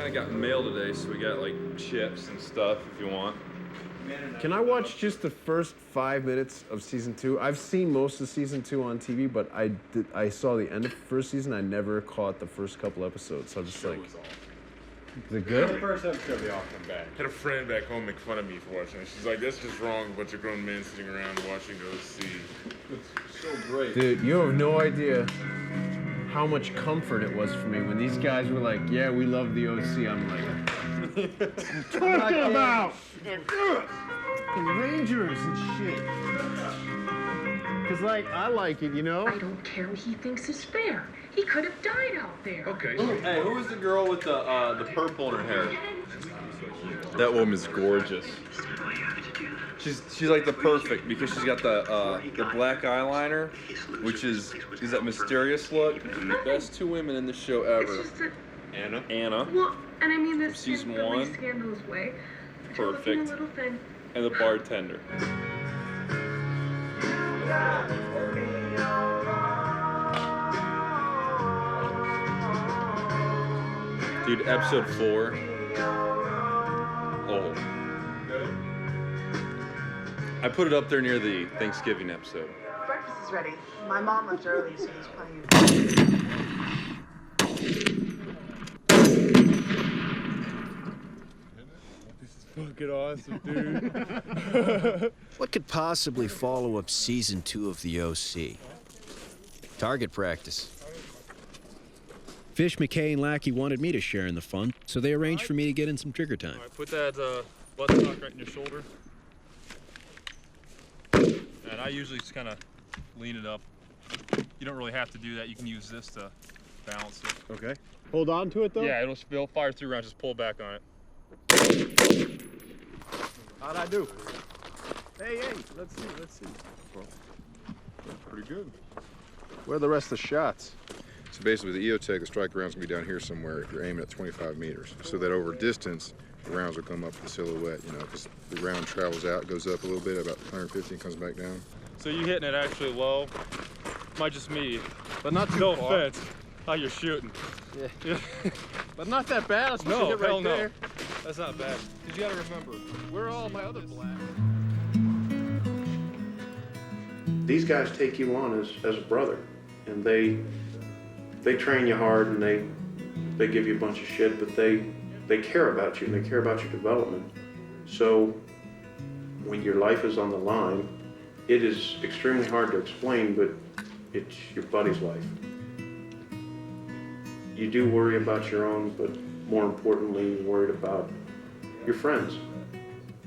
kind of got mail today, so we got like chips and stuff if you want. Can I watch just the first 5 minutes of season 2? I've seen most of season 2 on TV, but I saw the end of the first season. I never caught the first couple episodes. So I'm just like, is it good? The first episode, they all come back. I had a friend back home make fun of me for watching it. She's like, that's just wrong, a bunch of grown men sitting around watching OC. It's so great. Dude, you have no idea how much comfort it was for me when these guys were like, yeah, we love the OC. I'm like, talking about fucking Rangers and shit. Cause like, I like it, you know? I don't care what he thinks is fair. He could have died out there. Okay. Hey, who was the girl with the purple in her hair? That woman's gorgeous. She's like the perfect because she's got the black eyeliner, which is that mysterious look. The best two women in the show ever. Anna. Well, and I mean this Season in the one. least scandalous way. Perfect. A little thin. And the bartender. Dude, episode 4. Oh. I put it up there near the Thanksgiving episode. Breakfast is ready. My mom left early, so there's plenty of... Fucking awesome, dude. What could possibly follow up season 2 of the OC? Target practice. Fish, McKay, and Lackey wanted me to share in the fun, so they arranged for me to get in some trigger time. All right, put that buttstock right in your shoulder. And I usually just kind of lean it up. You don't really have to do that. You can use this to balance it. Okay. Hold on to it, though? Yeah, it'll fire 3 rounds. Just pull back on it. How'd I do? Hey, let's see. Well, pretty good. Where are the rest of the shots? So basically, the EOTech, the strike round's gonna be down here somewhere if you're aiming at 25 meters. So that over distance, the rounds will come up the silhouette, you know, because the round travels out, goes up a little bit, about 150, and comes back down. So you hitting it actually low? Might just me. But not too no far. offense. How you're shooting. Yeah. But not that bad. I'm supposed to hit right hell there. no. That's not bad. Because you got to remember, where are all my other blacks? These guys take you on as a brother, and they train you hard, and they give you a bunch of shit, but they care about you, and they care about your development. So when your life is on the line, it is extremely hard to explain, but it's your buddy's life. You do worry about your own, but more importantly, you're worried about your friends.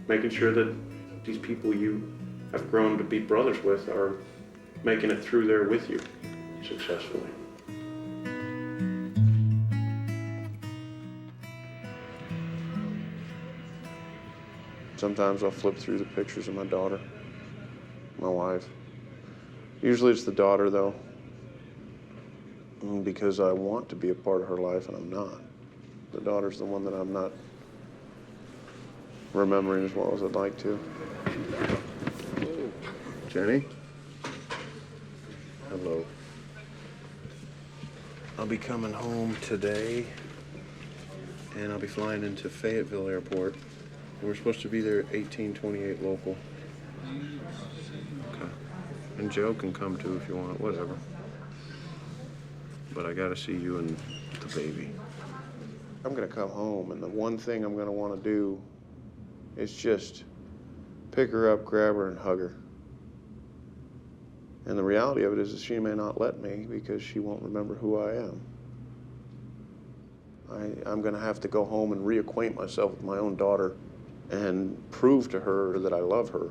Making sure that these people you have grown to be brothers with are making it through there with you successfully. Sometimes I'll flip through the pictures of my daughter, my wife. Usually it's the daughter, though, because I want to be a part of her life and I'm not. The daughter's the one that I'm not remembering as well as I'd like to. Jenny? Hello. I'll be coming home today, and I'll be flying into Fayetteville Airport. We're supposed to be there at 1828 local. Okay. And Joe can come too if you want, whatever. But I gotta see you and the baby. I'm gonna come home, and the one thing I'm gonna wanna do is just pick her up, grab her, and hug her. And the reality of it is that she may not let me because she won't remember who I am. I'm gonna have to go home and reacquaint myself with my own daughter and prove to her that I love her.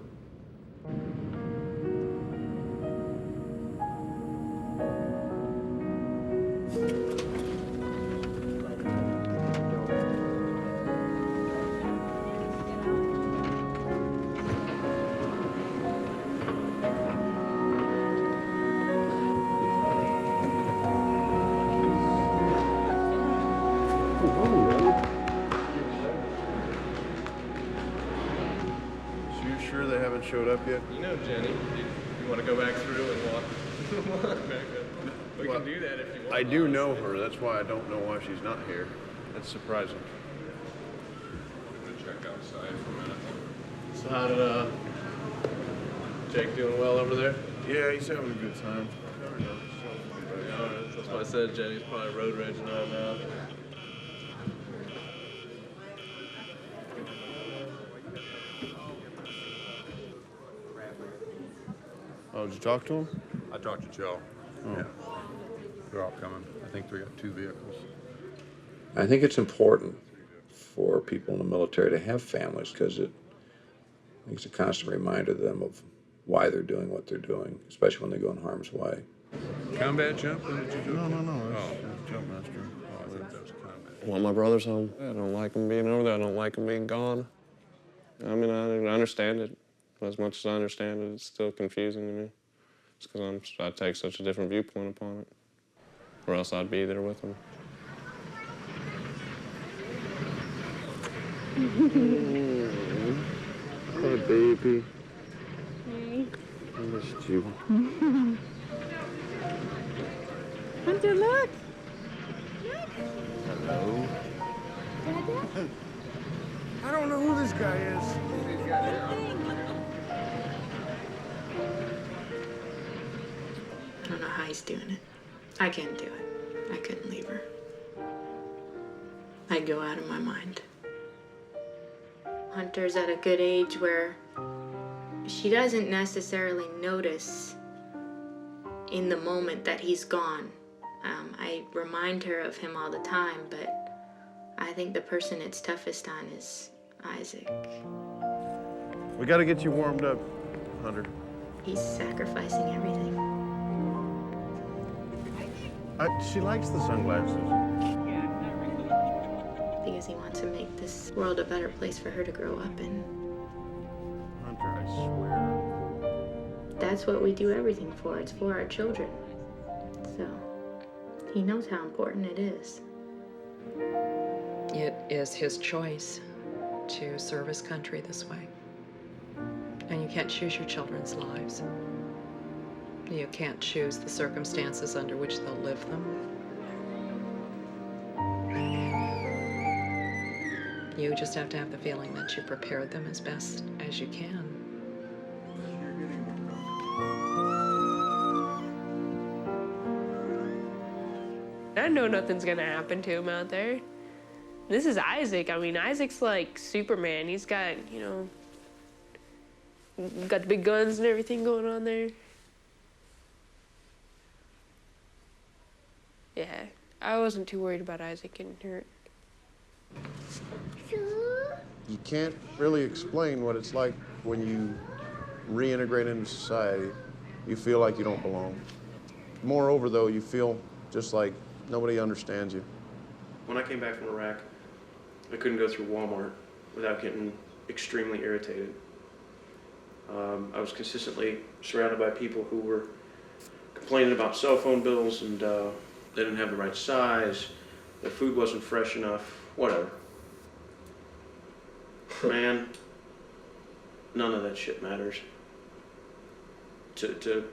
Showed up yet? You know, Jenny, you want to go back through and walk back up? We can do that if you want. I do know her. That's why I don't know why she's not here. That's surprising. I'm gonna check outside for a minute. So how did Jake doing well over there? Yeah, he's having a good time. That's why I said Jenny's probably road raging right now. Oh, did you talk to him? I talked to Joe. Oh. Yeah. They're all coming. I think we got 2 vehicles. I think it's important for people in the military to have families because it's a constant reminder to them of why they're doing what they're doing, especially when they go in harm's way. Combat jump? What did you do? No. Oh. Jump master. Oh, I thought that was combat. I want my brothers home. I don't like them being over there. I don't like them being gone. I mean, I understand it. As much as I understand it, it's still confusing to me. It's because I take such a different viewpoint upon it. Or else I'd be there with them. Hey, baby. Hey. I missed you. Hunter, look. Hello. I don't know who this guy is. I don't know how he's doing it. I can't do it. I couldn't leave her. I'd go out of my mind. Hunter's at a good age where she doesn't necessarily notice in the moment that he's gone. I remind her of him all the time, but I think the person it's toughest on is Isaac. We got to get you warmed up, Hunter. He's sacrificing everything. She likes the sunglasses. Because he wants to make this world a better place for her to grow up in. Hunter, I swear. That's what we do everything for. It's for our children. So, he knows how important it is. It is his choice to serve his country this way. And you can't choose your children's lives. You can't choose the circumstances under which they'll live them. You just have to have the feeling that you prepared them as best as you can. I know nothing's gonna happen to him out there. This is Isaac. I mean, Isaac's like Superman. He's got, you know, got the big guns and everything going on there. Yeah, I wasn't too worried about Isaac getting hurt. You can't really explain what it's like when you reintegrate into society. You feel like you don't belong. Moreover, though, you feel just like nobody understands you. When I came back from Iraq, I couldn't go through Walmart without getting extremely irritated. I was consistently surrounded by people who were complaining about cell phone bills and they didn't have the right size, their food wasn't fresh enough, whatever. Man, none of that shit matters. To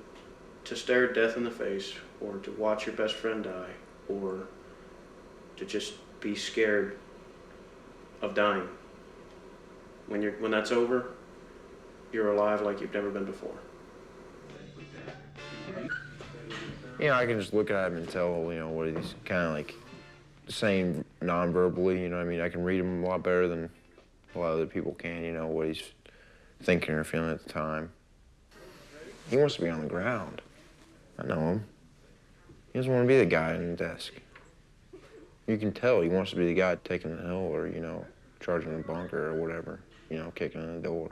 stare death in the face, or to watch your best friend die, or to just be scared of dying. When that's over, you're alive like you've never been before. You know, I can just look at him and tell, you know, what he's kind of like saying non-verbally, you know what I mean? I can read him a lot better than a lot of other people can, you know, what he's thinking or feeling at the time. He wants to be on the ground. I know him. He doesn't want to be the guy in the desk. You can tell he wants to be the guy taking the hill or, you know, charging the bunker or whatever, you know, kicking in the door.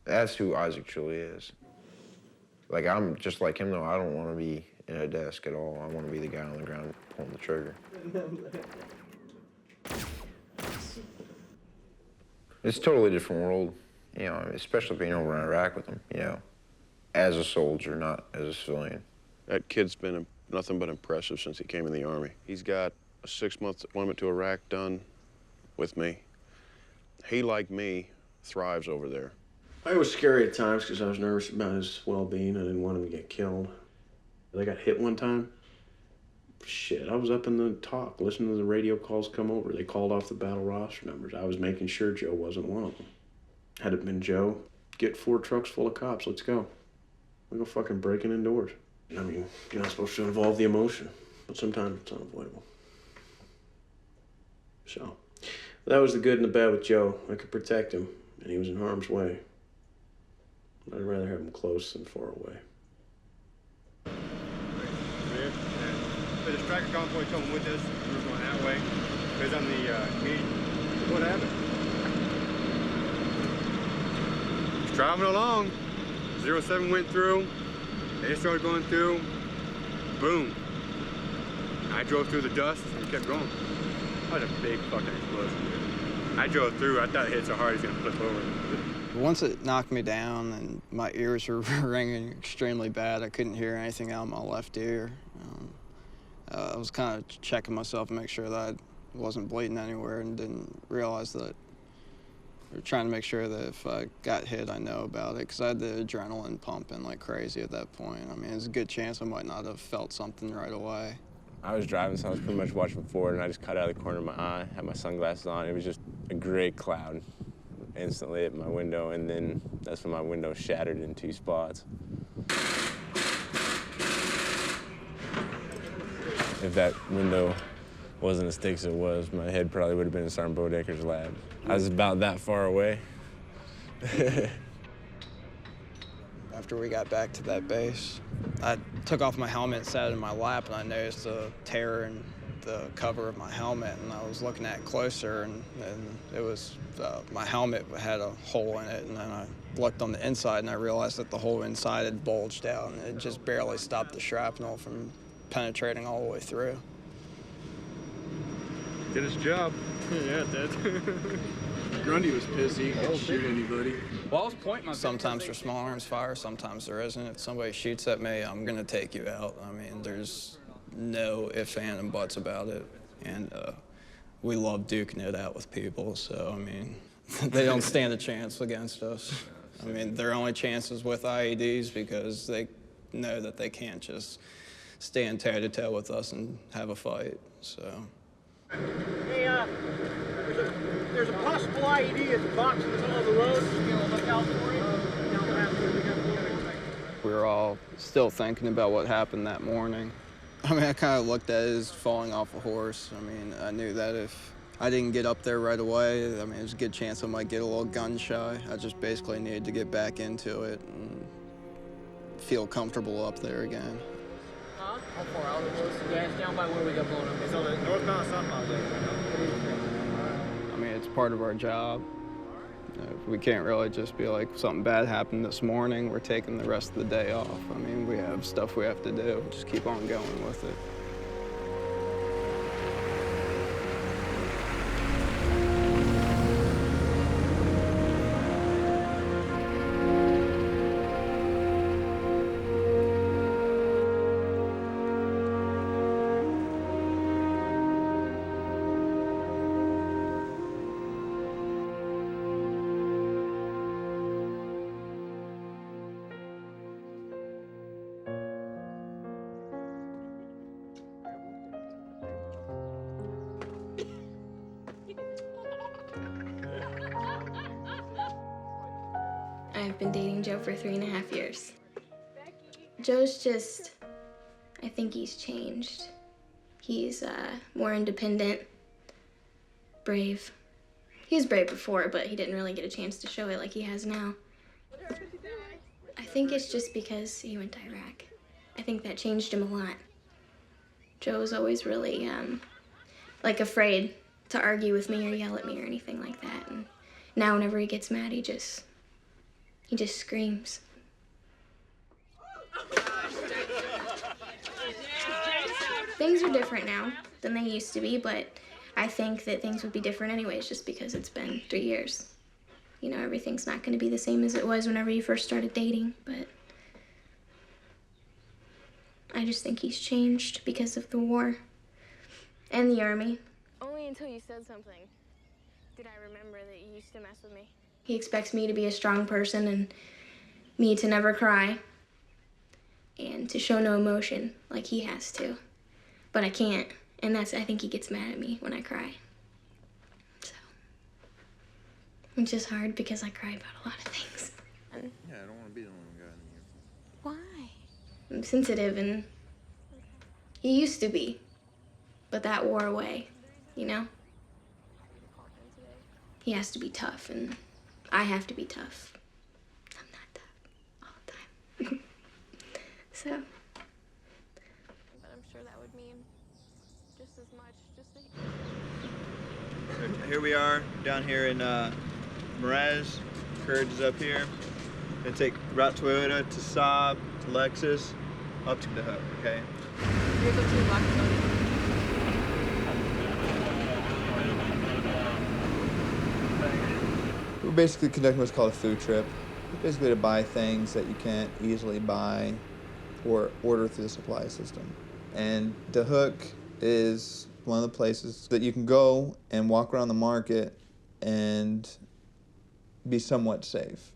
That's who Isaac truly is. Like, I'm just like him, though. I don't want to be in a desk at all. I want to be the guy on the ground pulling the trigger. It's a totally different world, you know, especially being over in Iraq with him, you know, as a soldier, not as a civilian. That kid's been nothing but impressive since he came in the Army. He's got a 6-month deployment to Iraq done with me. He, like me, thrives over there. It was scary at times because I was nervous about his well-being. I didn't want him to get killed. They got hit one time, Shit, I was up in the talk, listening to the radio calls come over. They called off the battle roster numbers. I was making sure Joe wasn't one of them. Had it been Joe, get 4 trucks full of cops, let's go. We go fucking breaking in doors. I mean, you're not supposed to involve the emotion, but sometimes it's unavoidable. So, that was the good and the bad with Joe. I could protect him, and he was in harm's way. I'd rather have him close than far away. The striker convoy coming with us. We were going that way. Because on the meeting. What happened? Just driving along. 07 went through. They started going through. Boom. I drove through the dust and kept going. That was a big fucking explosion, dude. I drove through. I thought it hit so hard he's gonna flip over. Once it knocked me down and my ears were ringing extremely bad, I couldn't hear anything out of my left ear. I was kind of checking myself to make sure that I wasn't bleeding anywhere and didn't realize that we were trying to make sure that if I got hit, I know about it, because I had the adrenaline pumping like crazy at that point. I mean, there's a good chance I might not have felt something right away. I was driving, so I was pretty much watching forward, and I just cut out of the corner of my eye, had my sunglasses on. It was just a gray cloud instantly at my window, and then that's when my window shattered in 2 spots. If that window wasn't as thick as it was, my head probably would have been in Sergeant Bodecker's lab. I was about that far away. After we got back to that base, I took off my helmet and sat in my lap, and I noticed a tear in the cover of my helmet, and I was looking at it closer, and it was, my helmet had a hole in it, and then I looked on the inside, and I realized that the whole inside had bulged out, and it just barely stopped the shrapnel from penetrating all the way through. Did his job. Yeah, it did. Grundy was pissy. He could shoot anybody. Well, I was pointing my Sometimes there's small arms fire, sometimes there isn't. If somebody shoots at me, I'm gonna take you out. I mean, there's no ifs, ands, and buts about it. And we love duking it out with people, so, I mean, they don't stand a chance against us. I mean, their only chances with IEDs because they know that they can't just stand toe-to-toe with us and have a fight, so. Hey, there's a possible IED at the box in the middle of the road. Just be on the lookout for it. We were all still thinking about what happened that morning. I mean, I kind of looked at it as falling off a horse. I mean, I knew that if I didn't get up there right away, I mean, there's a good chance I might get a little gun shy. I just basically needed to get back into it and feel comfortable up there again. Huh? How far out it was? Yeah, it's down by where we got blown up. It's on the northbound, southbound there. I mean, it's part of our job. We can't really just be like, something bad happened this morning, we're taking the rest of the day off. I mean, we have stuff we have to do. Just keep on going with it. I've been dating Joe for 3.5 years. Joe's just, I think he's changed. He's more independent, brave. He was brave before, but he didn't really get a chance to show it like he has now. I think it's just because he went to Iraq. I think that changed him a lot. Joe was always really, like afraid to argue with me or yell at me or anything like that. And now whenever he gets mad, he just screams. Things are different now than they used to be, but I think that things would be different anyways just because it's been 3 years. You know, everything's not going to be the same as it was whenever you first started dating, but I just think he's changed because of the war and the army. Only until you said something did I remember that you used to mess with me. He expects me to be a strong person and me to never cry and to show no emotion like he has to. but I can't. And I think he gets mad at me when I cry. So, it's just hard because I cry about a lot of things. Yeah, I don't want to be the only guy in here. Why? I'm sensitive, and he used to be, but that wore away, you know? He has to be tough, and I have to be tough. I'm not tough all the time. So. But I'm sure that would mean just as much. So here we are down here in Mraz. Courage is up here. Gonna take Route Toyota to Saab to Lexus up to the Hook. Okay. We're basically conducting what's called a food trip. Basically to buy things that you can't easily buy or order through the supply system. And the Hook is one of the places that you can go and walk around the market and be somewhat safe.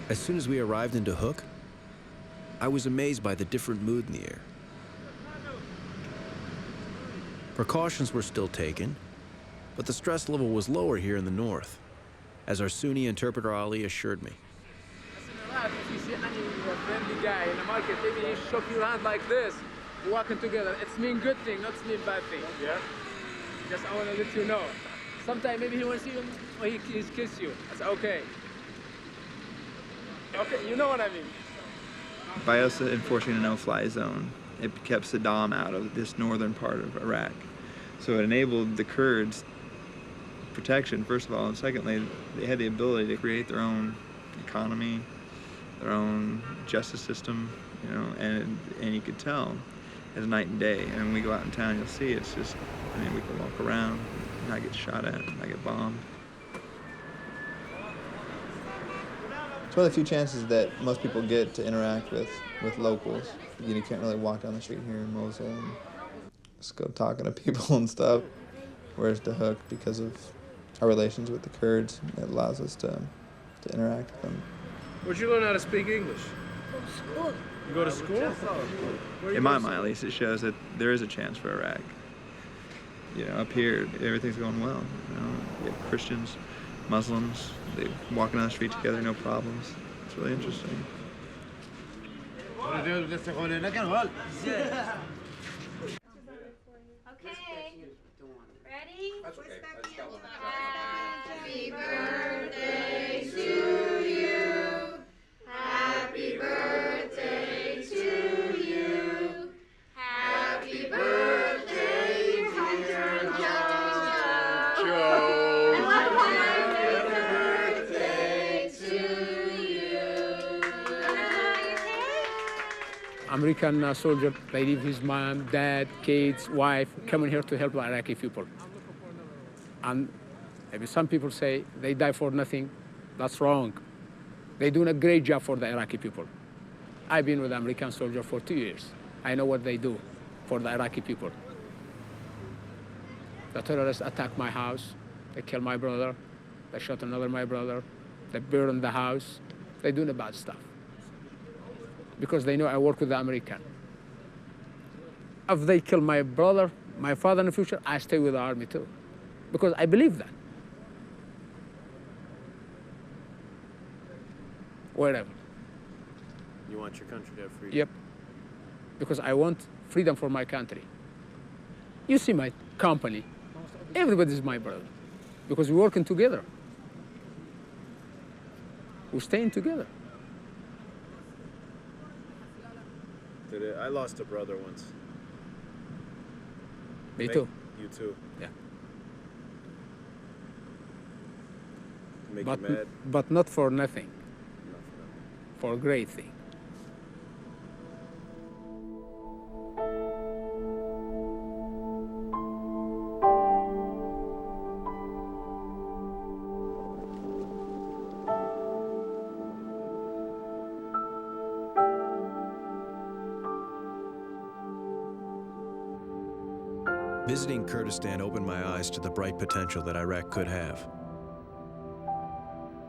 As soon as we arrived into Hook, I was amazed by the different mood in the air. Precautions were still taken, but the stress level was lower here in the north, as our Sunni interpreter Ali assured me. If you see any friendly guy in the market, maybe he shook your hand like this, walking together. It's mean good thing, not mean bad thing. Yeah. Just I want to let you know. Sometimes maybe he wants you, or he kiss you. That's okay. Okay, you know what I mean. By us enforcing a no-fly zone, it kept Saddam out of this northern part of Iraq. So it enabled the Kurds protection, first of all, and secondly, they had the ability to create their own economy, their own justice system, you know, and you could tell as night and day. And when we go out in town, you'll see it's just, I mean, we can walk around, not get shot at, not get bombed. It's one of the few chances that most people get to interact with locals. You can't really walk down the street here in Mosul and just go talking to people and stuff. Whereas the Hook, because of our relations with the Kurds, it allows us to interact with them. Where'd you learn how to speak English? School. You go to school? In my mind, at least, it shows that there is a chance for Iraq. You know, up here, everything's going well. You know, you have Christians, Muslims, they walking down the street together, no problems. It's really interesting. Okay. Ready? That's okay. Happy birthday to you. Happy birthday to you. Happy birthday, dear Joe. Happy birthday to you. American soldier, they leave his mom, dad, kids, wife, coming here to help Iraqi people. And maybe some people say they die for nothing. That's wrong. They're doing a great job for the Iraqi people. I've been with American soldier for 2 years. I know what they do for the Iraqi people. The terrorists attacked my house. They killed my brother. They shot another my brother. They burned the house. They're doing the bad stuff. Because they know I work with the American. If they kill my brother, my father in the future, I stay with the army too. Because I believe that. Wherever. You want your country to have freedom? Yep. Because I want freedom for my country. You see my company. Everybody's my brother. Because we're working together. We're staying together. I lost a brother once. Me too. You too. Yeah. Make you mad? But not for nothing. For a great thing. Visiting Kurdistan opened my eyes to the bright potential that Iraq could have.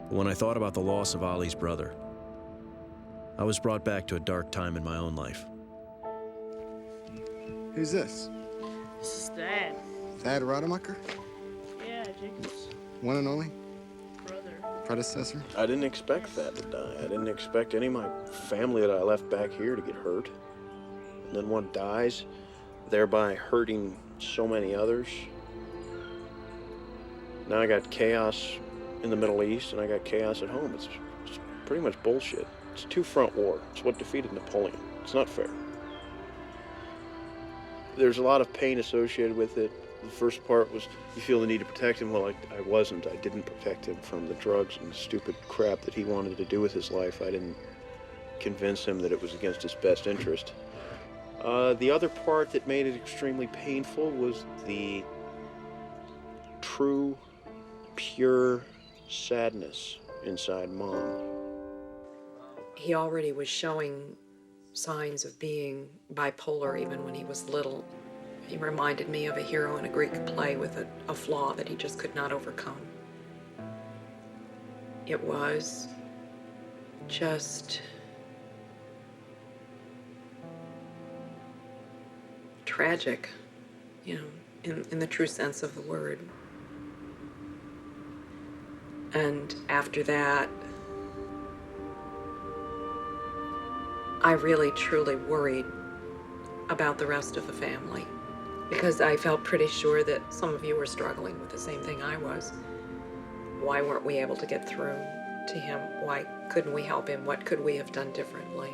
When I thought about the loss of Ali's brother, I was brought back to a dark time in my own life. Who's this? This is Dad. Thad Rademacher? Yeah, Jacob's One and only? brother. Predecessor? I didn't expect that to die. I didn't expect any of my family that I left back here to get hurt. And then one dies, thereby hurting so many others. Now I got chaos in the Middle East and I got chaos at home. It's pretty much bullshit. It's a two-front war. It's what defeated Napoleon. It's not fair. There's a lot of pain associated with it. The first part was you feel the need to protect him. Well, I wasn't. I didn't protect him from the drugs and the stupid crap that he wanted to do with his life. I didn't convince him that it was against his best interest. The other part that made it extremely painful was the true, pure sadness inside Mom. He already was showing signs of being bipolar even when he was little. He reminded me of a hero in a Greek play with a flaw that he just could not overcome. It was just tragic, you know, in the true sense of the word. And after that, I really, truly worried about the rest of the family because I felt pretty sure that some of you were struggling with the same thing I was. Why weren't we able to get through to him? Why couldn't we help him? What could we have done differently?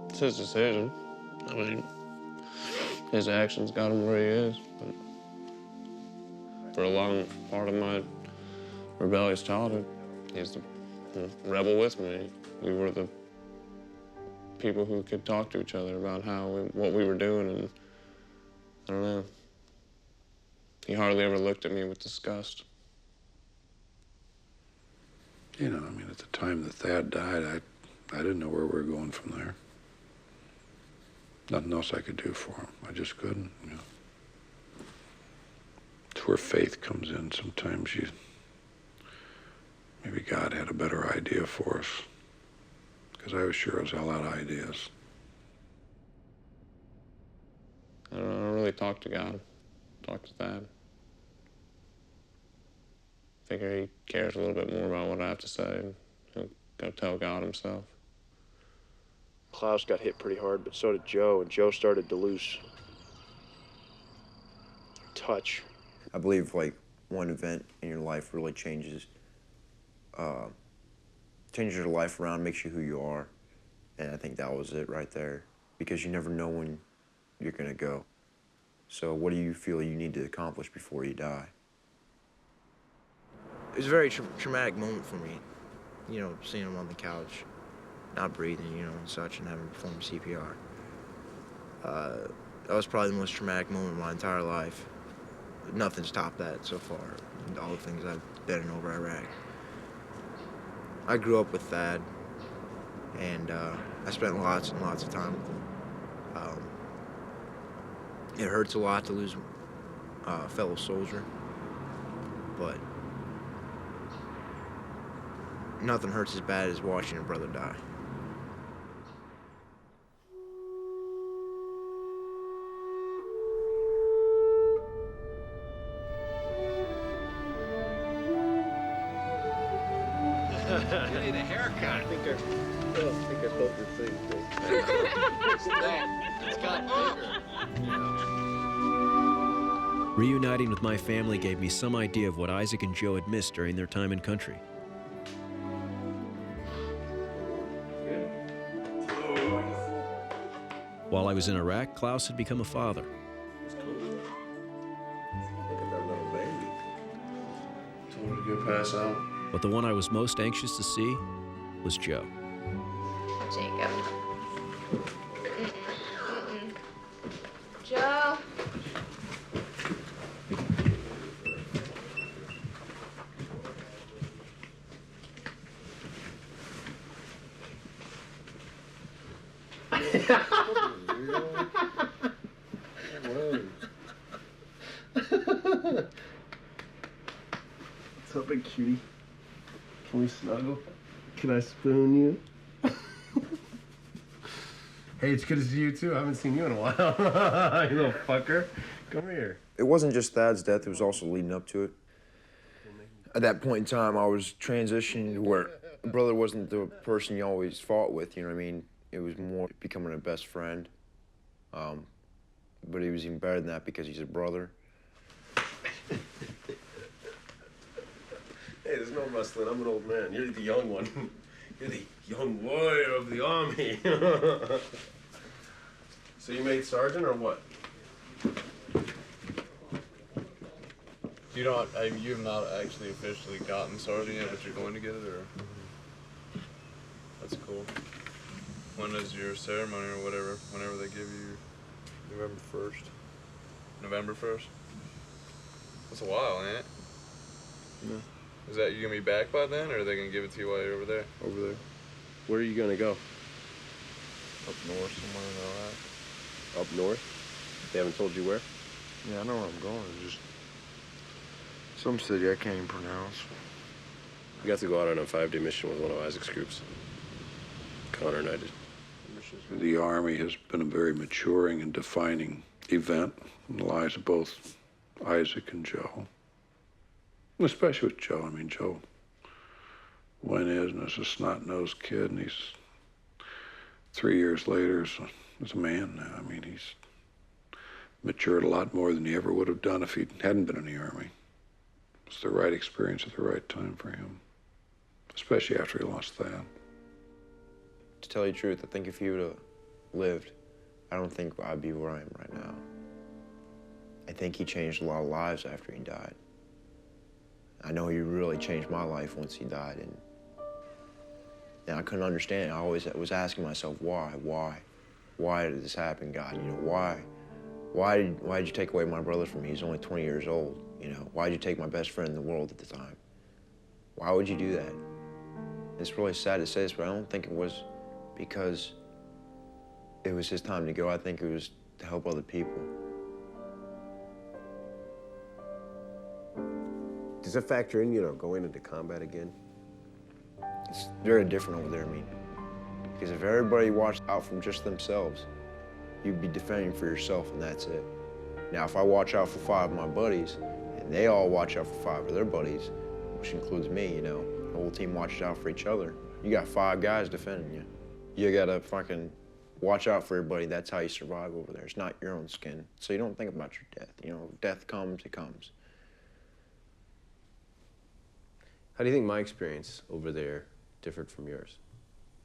It's his decision. I mean, his actions got him where he is. But for a long part of my rebellious childhood, he's the rebel with me. We were the people who could talk to each other about what we were doing, and I don't know. He hardly ever looked at me with disgust. You know, I mean, at the time that Thad died, I didn't know where we were going from there. Nothing else I could do for him. I just couldn't, you know. It's where faith comes in. Sometimes maybe God had a better idea for us. Because I was sure as hell out of ideas. I don't really talk to God. Talk to Thad. Figure he cares a little bit more about what I have to say, and he'll go tell God himself. Klaus got hit pretty hard, but so did Joe, and Joe started to lose touch. I believe like one event in your life really changes your life around, makes you who you are, and I think that was it right there, because you never know when you're gonna go. So what do you feel you need to accomplish before you die? It was a very traumatic moment for me, you know, seeing him on the couch, not breathing, you know, and such, and having to perform CPR. That was probably the most traumatic moment of my entire life. Nothing's topped that so far, all the things I've been in over Iraq. I grew up with Thad, and I spent lots and lots of time with him. It hurts a lot to lose a fellow soldier, but nothing hurts as bad as watching your brother die. You need a haircut. I think I both the things. It's got bigger. Reuniting with my family gave me some idea of what Isaac and Joe had missed during their time in country. While I was in Iraq, Klaus had become a father. Look at that little baby. Told her to go pass out. But the one I was most anxious to see was Joe. Jacob. Joe. What's up, big cutie? Can we snuggle? Can I spoon you? Hey, it's good to see you too. I haven't seen you in a while. You little fucker. Come here. It wasn't just Thad's death, it was also leading up to it. At that point in time, I was transitioning to where a brother wasn't the person you always fought with, you know what I mean? It was more becoming a best friend. But he was even better than that because he's a brother. Hey, there's no wrestling. I'm an old man. You're the young one. You're the young warrior of the army. So you made sergeant or what? You don't. You have not actually officially gotten sergeant yet, but you're going to get it, or? That's cool. When is your ceremony or whatever? Whenever they give you. November 1st. November 1st. That's a while, ain't it? No. Is that you gonna be back by then, or are they gonna give it to you while you're over there? Over there. Where are you gonna go? Up north somewhere and all that. Up north? They haven't told you where? Yeah, I know where I'm going. It's just some city I can't even pronounce. We got to go out on a 5-day mission with one of Isaac's groups. Connor and I did. The Army has been a very maturing and defining event in the lives of both Isaac and Joe. Especially with Joe. I mean, Joe went in as a snot-nosed kid, and he's 3 years later is a man now. I mean, he's matured a lot more than he ever would have done if he hadn't been in the Army. It's the right experience at the right time for him, especially after he lost that. To tell you the truth, I think if he would have lived, I don't think I'd be where I am right now. I think he changed a lot of lives after he died. I know he really changed my life once he died, and I couldn't understand it. I always was asking myself, why did this happen, God? You know, why did you take away my brother from me? He's only 20 years old, you know? Why did you take my best friend in the world at the time? Why would you do that? It's really sad to say this, but I don't think it was because it was his time to go. I think it was to help other people. Does that factor in, going into combat again? It's very different over there, I mean. Because if everybody watched out for just themselves, you'd be defending for yourself, and that's it. Now, if I watch out for 5 of my buddies, and they all watch out for 5 of their buddies, which includes me, the whole team watches out for each other, you got 5 guys defending you. You gotta fucking watch out for everybody. That's how you survive over there. It's not your own skin. So you don't think about your death. Death comes, it comes. How do you think my experience over there differed from yours?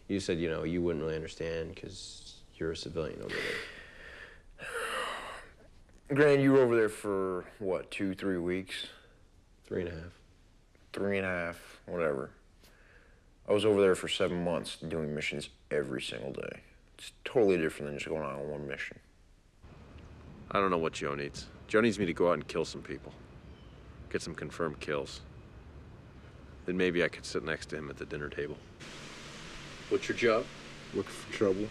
You said, you wouldn't really understand because you're a civilian over there. Granted, you were over there for, what, 2-3 weeks? 3.5. 3.5, whatever. I was over there for 7 months doing missions every single day. It's totally different than just going out on one mission. I don't know what Joe needs. Joe needs me to go out and kill some people. Get some confirmed kills. Then maybe I could sit next to him at the dinner table. What's your job? Look for trouble.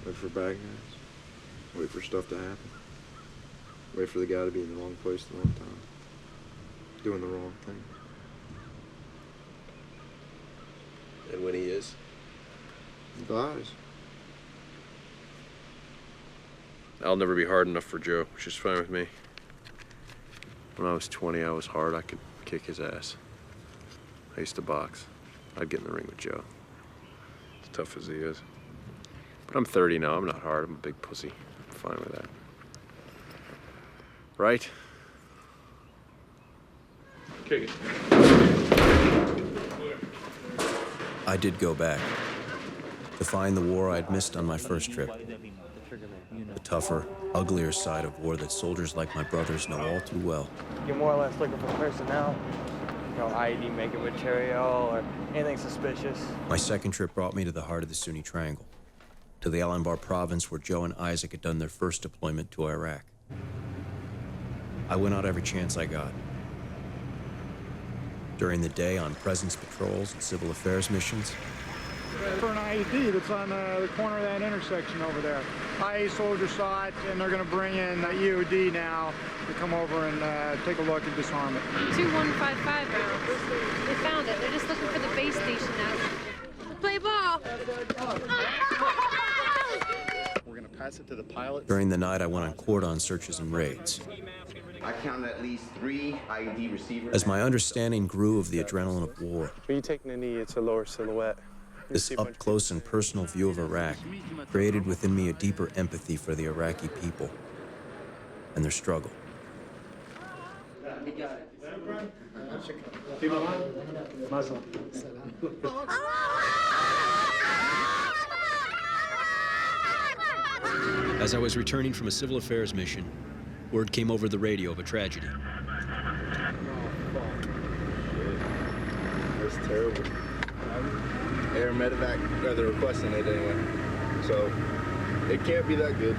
Look for bad guys. Wait for stuff to happen. Wait for the guy to be in the wrong place at the wrong time. Doing the wrong thing. And when he is? He dies. I'll never be hard enough for Joe, which is fine with me. When I was 20, I was hard. I could kick his ass. I used to box. I'd get in the ring with Joe. As tough as he is. But I'm 30 now. I'm not hard. I'm a big pussy. I'm fine with that. Right? Kick it. I did go back to find the war I'd missed on my first trip. The tougher, uglier side of war that soldiers like my brothers know all too well. You're more or less looking for personnel, ID making material or anything suspicious. My second trip brought me to the heart of the Sunni Triangle, to the Al Anbar province where Joe and Isaac had done their first deployment to Iraq. I went out every chance I got. During the day on presence patrols and civil affairs missions. For an IED that's on the corner of that intersection over there. IA soldier saw it, and they're going to bring in EOD now to come over and take a look and disarm it. 2155 rounds. They found it. They're just looking for the base station now. Play ball. We're going to pass it to the pilot. During the night, I went on cordon searches and raids. I counted at least 3 IED receivers. As my understanding grew of the adrenaline of war, When you taking a knee, it's a lower silhouette. this up-close and personal view of Iraq created within me a deeper empathy for the Iraqi people and their struggle. As I was returning from a civil affairs mission, word came over the radio of a tragedy. That's terrible. Air medevac, or they're requesting it anyway. So, it can't be that good.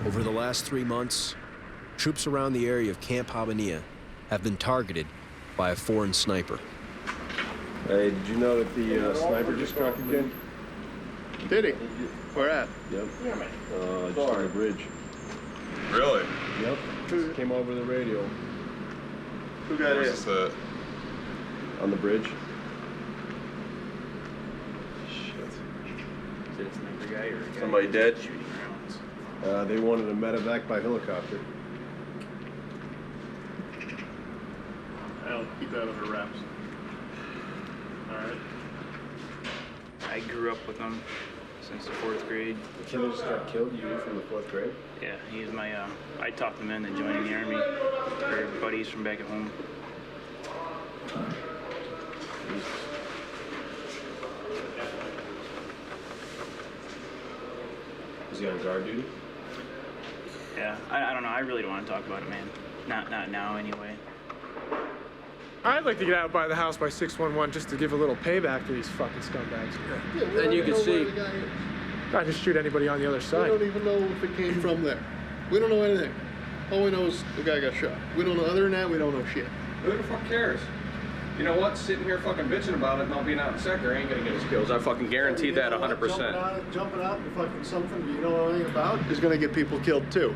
Over the last 3 months, troops around the area of Camp Habaniya have been targeted by a foreign sniper. Hey, did you know that the sniper just struck again? Did he? Where at? Yep. Just on the bridge. Really? Yep. Just came over the radio. Who got it? On the bridge. Somebody dead? They wanted a medevac by helicopter. I'll keep that under wraps. Alright. I grew up with him since the 4th grade. The kid that just got killed, you knew from the 4th grade? Yeah, he's my, I talked him into joining the Army. We're buddies from back at home. Was he on guard duty? Yeah, I don't know. I really don't want to talk about it, man. Not now, anyway. I'd like to get out by the house by 611 just to give a little payback to these fucking scumbags. Yeah, and you can see. I just shoot anybody on the other We side. don't even know if it came from there. We don't know anything. All we know is the guy got shot. We don't know, other than that, we don't know shit. Who the fuck cares? You know what? Sitting here fucking bitching about it, not being out in the sector ain't gonna get us kills. I fucking guarantee that 100%. Jumping out and fucking something you don't know anything about is gonna get people killed too.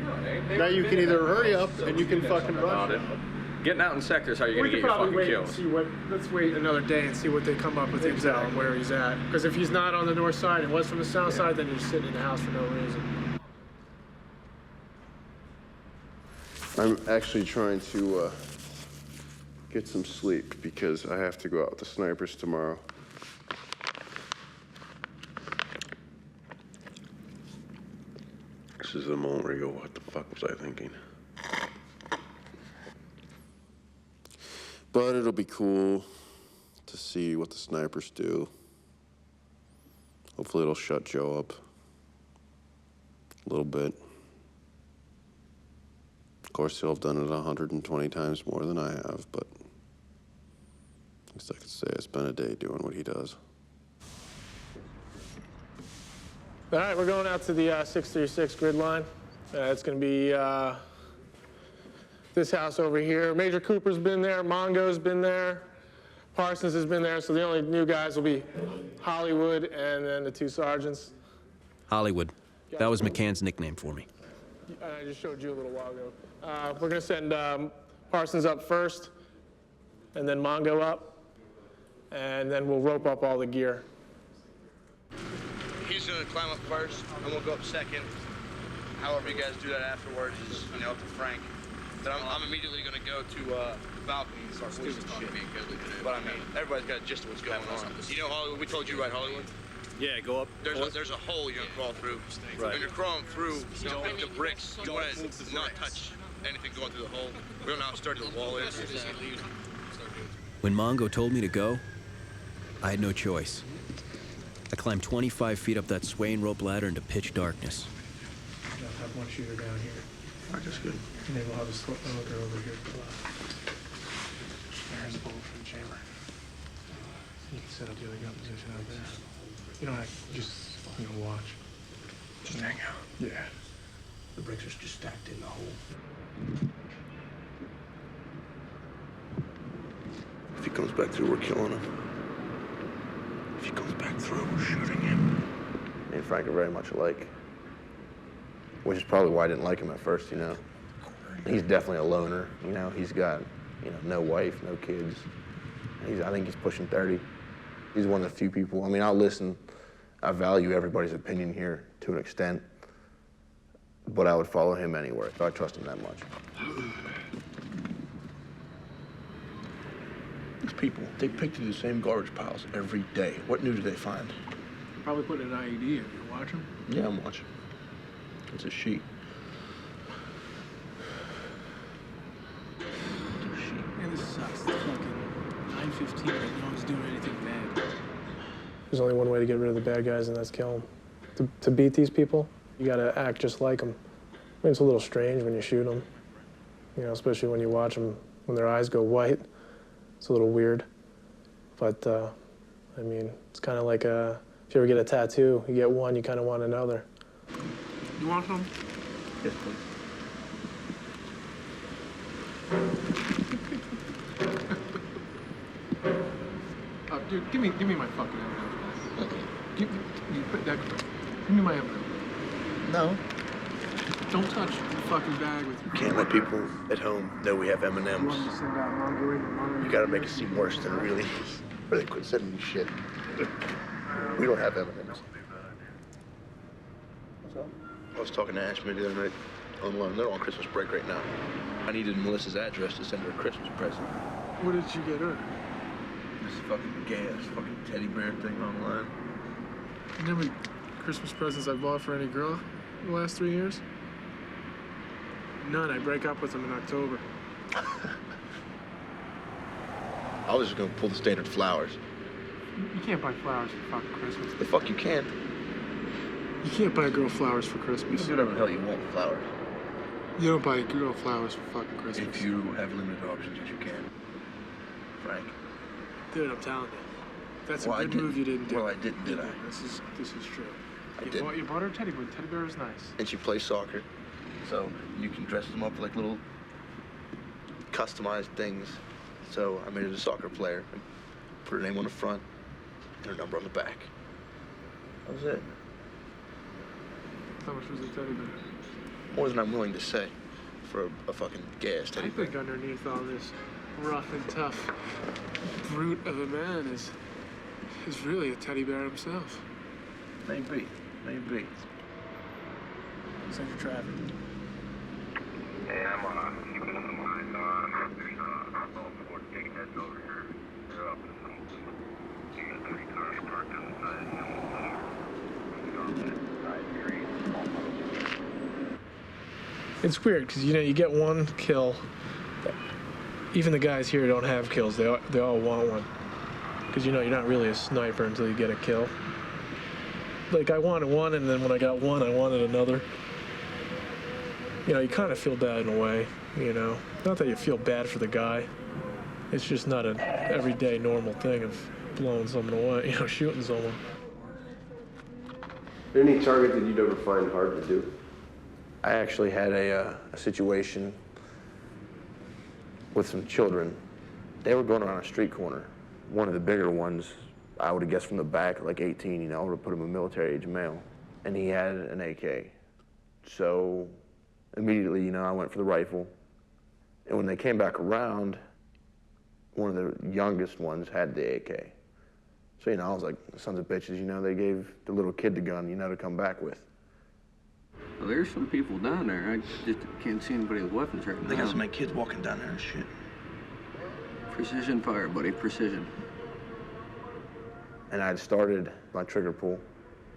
Now you can either hurry up and you can fucking rush it. Getting out in sectors how you're gonna We get could your probably fucking wait kills. and see what. Let's wait another day and see what they come up with intel on where he's at. Because if he's not on the north side and was from the south side, then he's sitting in the house for no reason. I'm actually trying to get some sleep because I have to go out with the snipers tomorrow. This is the moment where you go, what the fuck was I thinking? But it'll be cool to see what the snipers do. Hopefully it'll shut Joe up a little bit. Of course, he'll have done it 120 times more than I have, but at least I could say I spent a day doing what he does. All right, we're going out to the 636 grid line. It's going to be this house over here. Major Cooper's been there, Mongo's been there, Parsons has been there, so the only new guys will be Hollywood and then the 2 sergeants. Hollywood. That was McCann's nickname for me. I just showed you a little while ago. We're going to send Parsons up first, and then Mongo up, and then we'll rope up all the gear. He's going to climb up first, and we'll go up second. However you guys do that afterwards is, up to Frank. Then I'm immediately going to go to the balcony and start hoisting shit. But I mean, everybody's got a gist of what's going on. You know Hollywood? We told you, right, Hollywood? Yeah, go up. There's a hole you're going to crawl through. Right. When you're crawling through, don't hit the bricks. You want to not touch anything going through the hole. We don't know how sturdy the wall is. When Mongo told me to go, I had no choice. I climbed 25 feet up that swaying rope ladder into pitch darkness. I'll have one shooter down here. All right, that's good. And then we'll have a looker over here. There's a bullet for the chamber. You can set up the other gun position out there. You don't have to just, watch. Just hang out. Yeah. The bricks are just stacked in the hole. If he comes back through, we're killing him. If he comes back through, we're shooting him. Me and Frank are very much alike. which is probably why I didn't like him at first, you know. He's definitely a loner, you know. He's got, you know, no wife, no kids. I think he's pushing 30. He's one of the few people, I mean, I'll listen. I value everybody's opinion here to an extent, but I would follow him anywhere. I trust him that much. These people, they pick through the same garbage piles every day. What new do they find? Probably putting an IED in. You watching? Yeah, I'm watching. It's a sheet. Man, this sucks. It's fucking 9:15, but no one's doing anything bad. There's only one way to get rid of the bad guys, and that's kill them. To beat these people, you gotta act just like them. I mean, it's a little strange when you shoot them, you know, especially when you watch them, when their eyes go white. It's a little weird. But, I mean, it's kind of like if you ever get a tattoo, you get one, you kind of want another. You want some? Yes, please. Oh, dude, give me my fucking M&M's. Give me my M&M's. No. Don't touch the fucking bag with your... Can't let people at home know we have M&Ms. You want me to send out laundry? You gotta make it seem worse than it really is. Or they quit sending you shit. We don't have M&Ms. What's up? I was talking to Ashman the other night online. They're on Christmas break right now. I needed Melissa's address to send her a Christmas present. What did you get her? This fucking gas, fucking teddy bear thing online. You know how many Christmas presents I bought for any girl in the last 3 years? None. I break up with them in October. I was just gonna pull the standard flowers. You can't buy flowers for fucking Christmas. The fuck you can. You can't buy a girl flowers for Christmas. You can do whatever the hell you want with flowers. You don't buy a girl flowers for fucking Christmas. If you have limited options, you can. Frank. Dude, I'm telling you. That's Well, a good move you didn't do. Well, I didn't, did I? This is true. I did. You bought her a teddy bear. Teddy bear is nice. And she plays soccer, so you can dress them up like little customized things. So I made her a soccer player and put her name on the front and her number on the back. That was it. How much was the teddy bear? More than I'm willing to say for a fucking gas teddy I bear. think underneath all this rough and tough brute of a man is really a teddy bear himself. Maybe. Send your traffic. Hey, I'm on. Keeping in mind. There's all four dickheads over here. They're up in some. You got 3 cars parked on the side of the It's weird because, you know, you get one kill. Even the guys here don't have kills. They all want one. Because, you know, you're not really a sniper until you get a kill. Like, I wanted one, and then when I got one, I wanted another. You know, you kind of feel bad in a way, you know. Not that you feel bad for the guy. It's just not an everyday normal thing of blowing someone away, you know, shooting someone. Any target that you'd ever find hard to do? I actually had a situation with some children. They were going around a street corner. One of the bigger ones, I would have guessed from the back, like 18, you know, I would have put him a military age male. And he had an AK. So immediately, you know, I went for the rifle. And when they came back around, one of the youngest ones had the AK. So, you know, I was like, sons of bitches, you know, they gave the little kid the gun, you know, to come back with. Well, there's some people down there. I just can't see anybody with weapons right now. They got so many kids walking down there and shit. Precision fire, buddy, precision. And I'd started my trigger pull,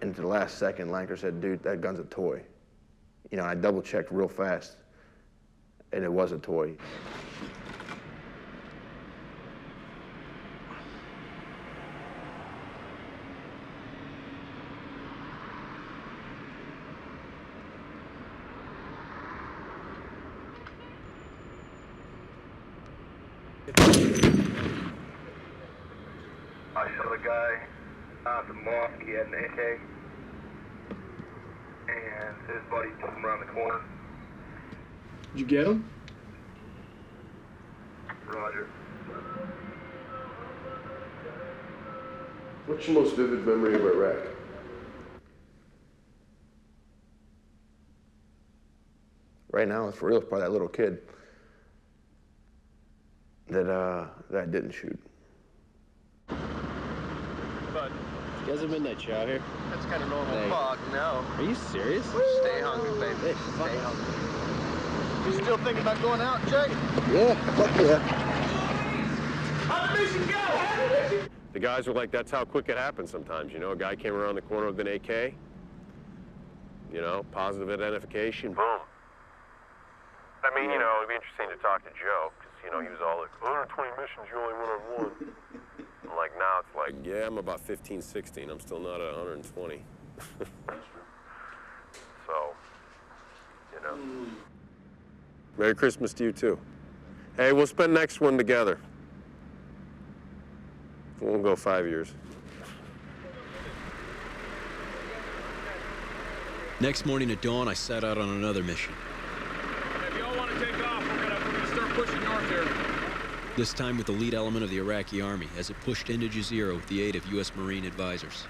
and to the last second, Lanker said, dude, that gun's a toy. You know, I double-checked real fast, and it was a toy. I saw the guy out the mosque, he had an AK, and his buddy took him around the corner. Did you get him? Roger. What's your most vivid memory of Iraq? right now, for real, it's probably that little kid that I didn't shoot. Bud, you guys have midnight chow here? That's kind of normal. Hey. Fuck no. Are you serious? Stay hungry, baby. Stay hungry. You still thinking about going out, Jake? Yeah, fuck yeah. How the mission go? How the mission? The guys were like, that's how quick it happens sometimes, you know? A guy came around the corner with an AK, you know, positive identification, boom. I mean, you know, it'd be interesting to talk to Joe, because, you know, he was all like, 120 missions, you only went on one. I'm like, now it's like, Yeah, I'm about 15, 16. I'm still not at 120. so, you know. Merry Christmas to you, too. Hey, we'll spend next one together. We'll go 5 years. Next morning at dawn, I set out on another mission. If y'all want to take off, we're gonna start pushing north here. This time with the lead element of the Iraqi army as it pushed into Jazeera with the aid of U.S. Marine advisors.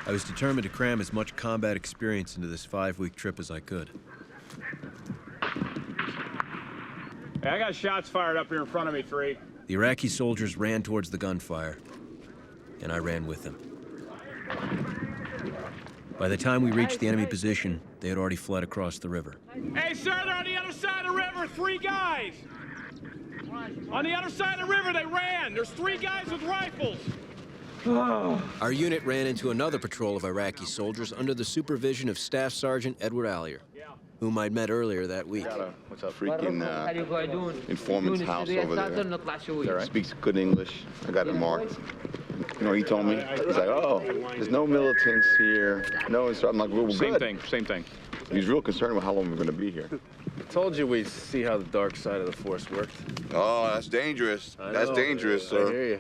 I was determined to cram as much combat experience into this 5-week trip as I could. Hey, I got shots fired up here in front of me, 3. The Iraqi soldiers ran towards the gunfire, and I ran with them. By the time we reached the enemy position, they had already fled across the river. Hey, sir, they're on the other side of the river. 3 guys. On the other side of the river, they ran. There's 3 guys with rifles. Our unit ran into another patrol of Iraqi soldiers under the supervision of Staff Sergeant Edward Allier, whom I'd met earlier that week. What's up? Freaking informant's house over there. Speaks good English. I got it marked. You know what he told me? He's like, oh, there's no militants here. No, so I'm like, well, we're good. Same thing. He's real concerned with how long we're going to be here. I told you we'd see how the dark side of the Force worked. Oh, that's dangerous. That's dangerous, sir. I hear you.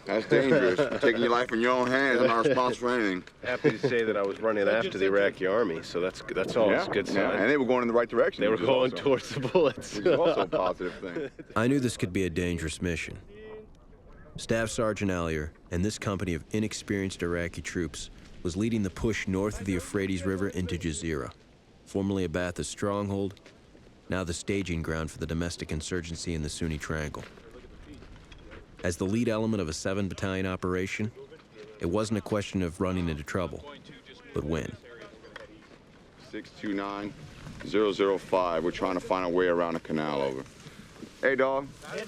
That's dangerous. You're taking your life in your own hands. I'm not responsible for anything. Happy to say that I was running after the Iraqi army, so that's all. It's a good sign. Yeah, and they were going in the right direction. They were going towards the bullets. Which is also a positive thing. I knew this could be a dangerous mission. Staff Sergeant Allier and this company of inexperienced Iraqi troops was leading the push north of the Euphrates River into Jazeera, formerly a Ba'athist stronghold, now the staging ground for the domestic insurgency in the Sunni Triangle. As the lead element of a 7-battalion operation, it wasn't a question of running into trouble, but when. 629-005. We're trying to find a way around the canal over. Hey, dog. Grab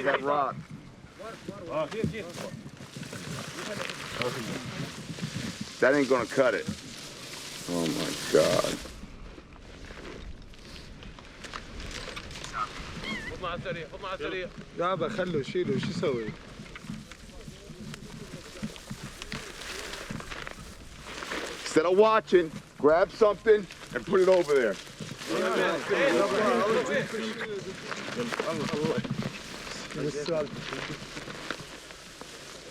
that rock. That ain't gonna cut it. Oh my God. يابا خلوا شيلوا شو يسوي؟ Instead of watching, grab something and put it over there.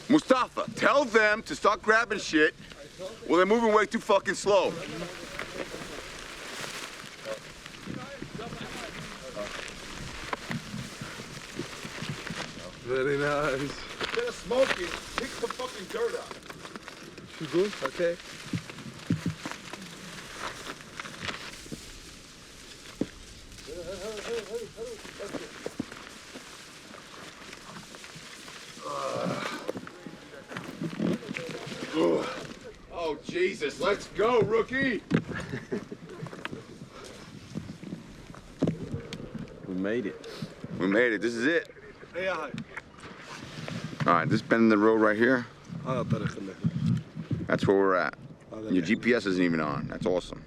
Mustafa, tell them to start grabbing shit. Well, they're moving way too fucking slow. Very nice. Instead of smoking, pick some fucking dirt up. You good? Okay. Oh, Jesus, let's go, rookie. We made it. We made it. This is it. All right, this bend in the road right here. That's where we're at. Your GPS isn't even on. That's awesome.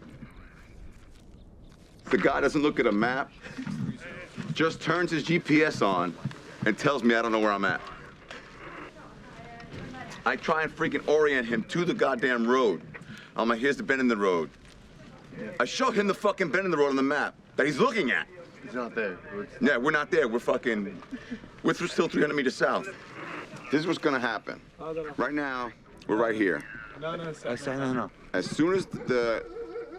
The guy doesn't look at a map, just turns his GPS on and tells me I don't know where I'm at. I try and freaking orient him to the goddamn road. I'm like, here's the bend in the road. I show him the fucking bend in the road on the map that he's looking at. He's not there. Yeah, we're not there. We're still 300 meters south. This is what's gonna happen. Right now, we're right here. No. As soon as the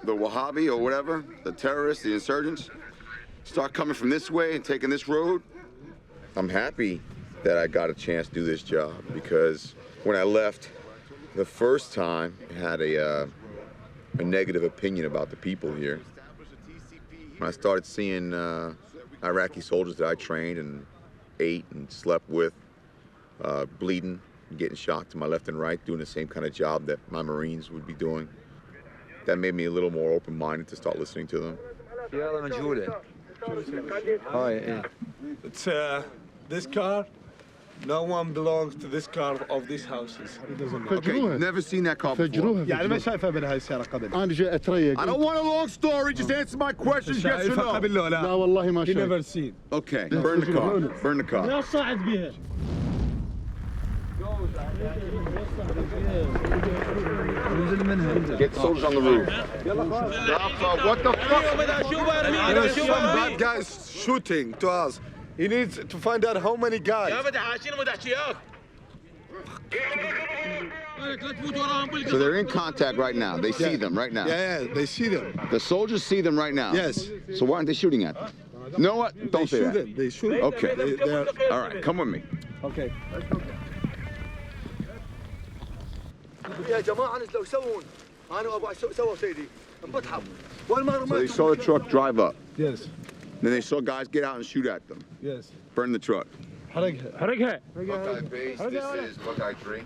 Wahhabi or whatever, the terrorists, the insurgents, start coming from this way and taking this road, I'm happy that I got a chance to do this job, because when I left The first time, I had a negative opinion about the people here. When I started seeing Iraqi soldiers that I trained and ate and slept with, bleeding, getting shot to my left and right, doing the same kind of job that my Marines would be doing, that made me a little more open-minded to start listening to them. It's this car. No one belongs to this car of these houses. Okay, never seen that car before. يعني ما شايفها بالهاي السيارة قبل. أنا جاي أتريق. I don't want a long story. Just answer my questions. Yes or no? قبل لا. لا والله ما He شايف. never seen. Okay, burn the car. Burn the car. لا صعد بها. Get soldiers on the roof. What the fuck? There are some bad guys shooting to us. He needs to find out how many guys. So they're in contact right now. They see them right now. Yeah, they see them. The soldiers see them right now. Yes. So why aren't they shooting at them? You know what? Don't say that. They shoot them. Okay. All right, come with me. Okay. يا جماعة نزلوا يسوون أنا وأبو سووا سيدي انبطحوا So they saw the truck drive up. Yes. Then they saw guys get out and shoot at them. Yes. Burn the truck. حرقها. Buckeye base, this is Buckeye 3.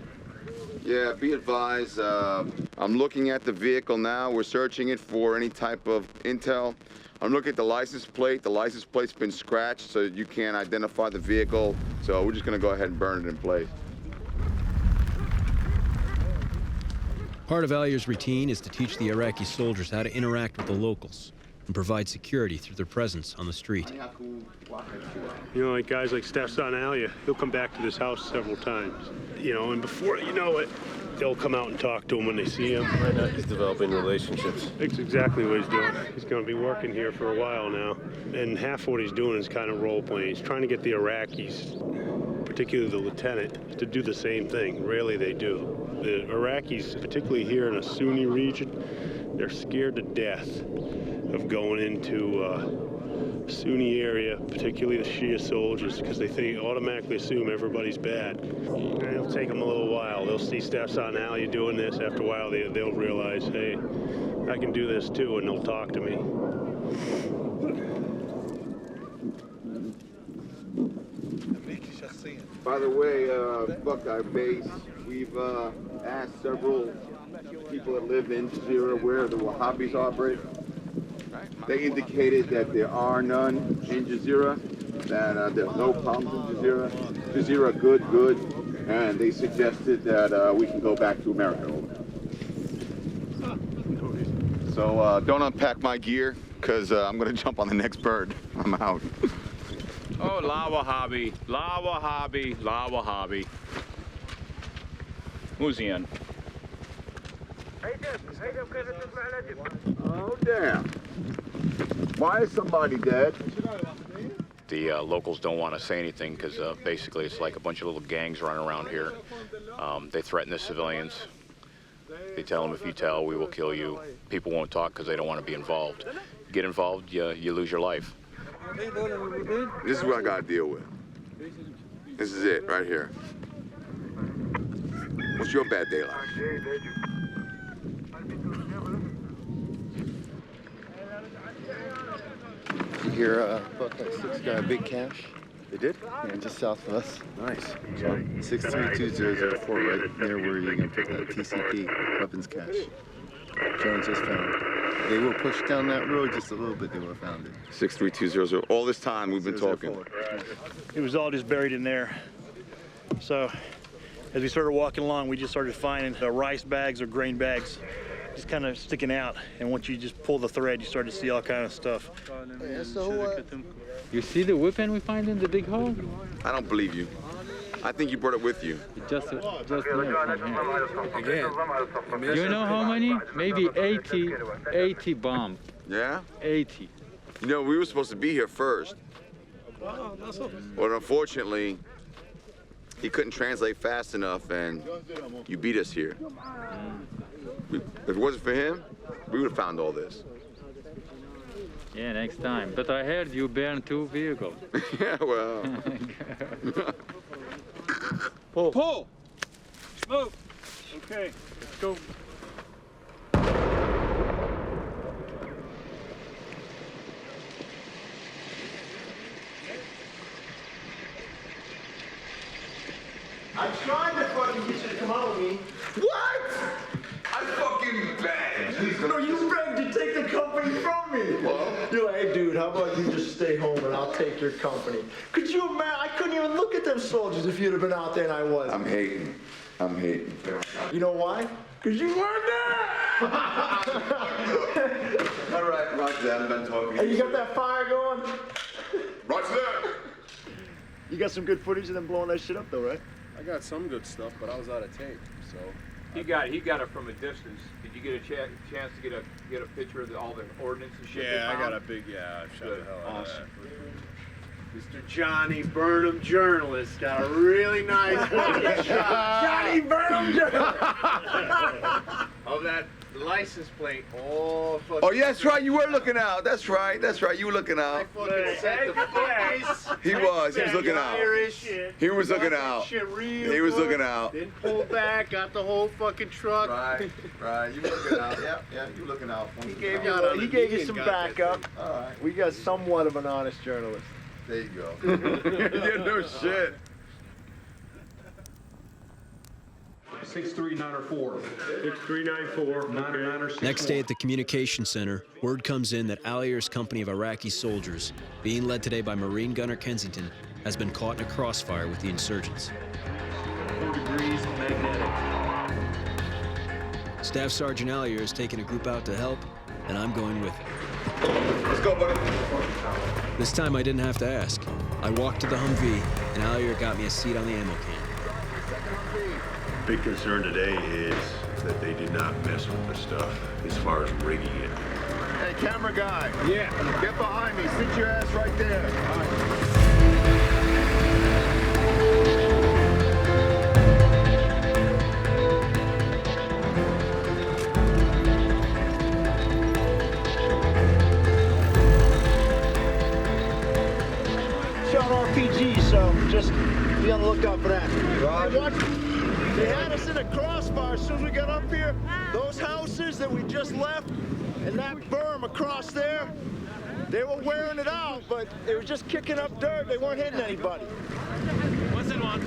Yeah, be advised, I'm looking at the vehicle now. We're searching it for any type of intel. I'm looking at the license plate. The license plate's been scratched, so you can't identify the vehicle. So we're just gonna go ahead and burn it in place. Part of Alier's routine is to teach the Iraqi soldiers how to interact with the locals and provide security through their presence on the street. You know, like guys like Stefan Alia, he'll come back to this house several times. You know, and before you know it, they'll come out and talk to him when they see him. He's developing relationships. That's exactly what he's doing. He's going to be working here for a while now. And half of what he's doing is kind of role playing. He's trying to get the Iraqis, particularly the lieutenant, to do the same thing. Rarely they do. The Iraqis, particularly here in a Sunni region, they're scared to death of going into Sunni area, particularly the Shia soldiers, because they automatically assume everybody's bad. And it'll take them a little while. They'll see Stefan Ali doing this. After a while, they'll realize, hey, I can do this too, and they'll talk to me. By the way, Buckeye Base, we've asked several people that live in Jazeera where the Wahhabis operate. They indicated that there are none in Jazeera, that there's no problems in Jazeera. Jazeera good, and they suggested that we can go back to America. So don't unpack my gear, because I'm going to jump on the next bird. I'm out. Oh, La Wahhabi, La Wahhabi, La Wahhabi. Muzian. Oh, damn. Why is somebody dead? The locals don't want to say anything because basically it's like a bunch of little gangs running around here. They threaten the civilians. They tell them, if you tell, we will kill you. People won't talk because they don't want to be involved. You get involved, you lose your life. This is what I got to deal with. This is it, right here. What's your bad day like? You hear Buckeye 6 got a big cache? They did? Yeah, just south of us. Nice. 632004, right near where you're going to pick that TCP weapons cache. Jones just found it. They will push down that road just a little bit, they would have found it. 63200. All this time we've been talking. It was all just buried in there. So as we started walking along, we just started finding rice bags or grain bags just kind of sticking out. And once you just pull the thread, you start to see all kind of stuff. You see the weapon we find in the big hole? I don't believe you. I think you brought it with you. Just there from here. Again. You know how many? Maybe 80 bombs. Yeah? 80. You know, we were supposed to be here first. But unfortunately, he couldn't translate fast enough, and you beat us here. If it wasn't for him, we would have found all this. Yeah, next time. But I heard you burned 2 vehicles. Yeah, well. Pull! Move! Okay, let's go. I tried to fucking get you to come out with me. What? I fucking begged. No, you begged to take the company from me. Well, you're like, hey, dude, how about you just stay home and I'll take your company? Could you imagine? I couldn't even look at them soldiers if you'd have been out there and I wasn't. I'm hating. I'm hating. You know why? Because you weren't there. All right, roger that. I'm done talking. Hey, you got that fire going? Roger that. You got some good footage of them blowing that shit up, though, right? I got some good stuff, but I was out of tape, so. He got it from a distance. Did you get a chance to get a picture of all the ordnance and shit? Yeah, I got a big I shot the hell out of that. Mr. Johnny Burnham, journalist, got a really nice shot. Johnny Burnham, journalist. Of that license plate. Oh, Oh, yeah, that's right. You were looking out. That's right. That's right. You were looking out. He was looking out. He was looking out. He was looking out. Then pulled back, got the whole fucking truck. Right. You looking out. Yeah, you looking out. He gave you some backup. All right. We got somewhat of an honest journalist. There you go. Yeah, no shit. 6394. 6394. 906. Next day at the communication center, word comes in that Aliyer's company of Iraqi soldiers, being led today by Marine Gunner Kensington, has been caught in a crossfire with the insurgents. 4 degrees magnetic. Staff Sergeant Aliyer has taken a group out to help, and I'm going with him. Let's go, buddy. This time I didn't have to ask. I walked to the Humvee, and Aliyer got me a seat on the ammo can. Big concern today is that they did not mess with the stuff as far as rigging it. Hey, camera guy. Yeah. Get behind me. Sit your ass right there. All right. RPG, so just be on the lookout for that. Hey, they had us in a crossbar as soon as we got up here. Those houses that we just left and that berm across there, they were wearing it out, but they were just kicking up dirt. They weren't hitting anybody. What's in one?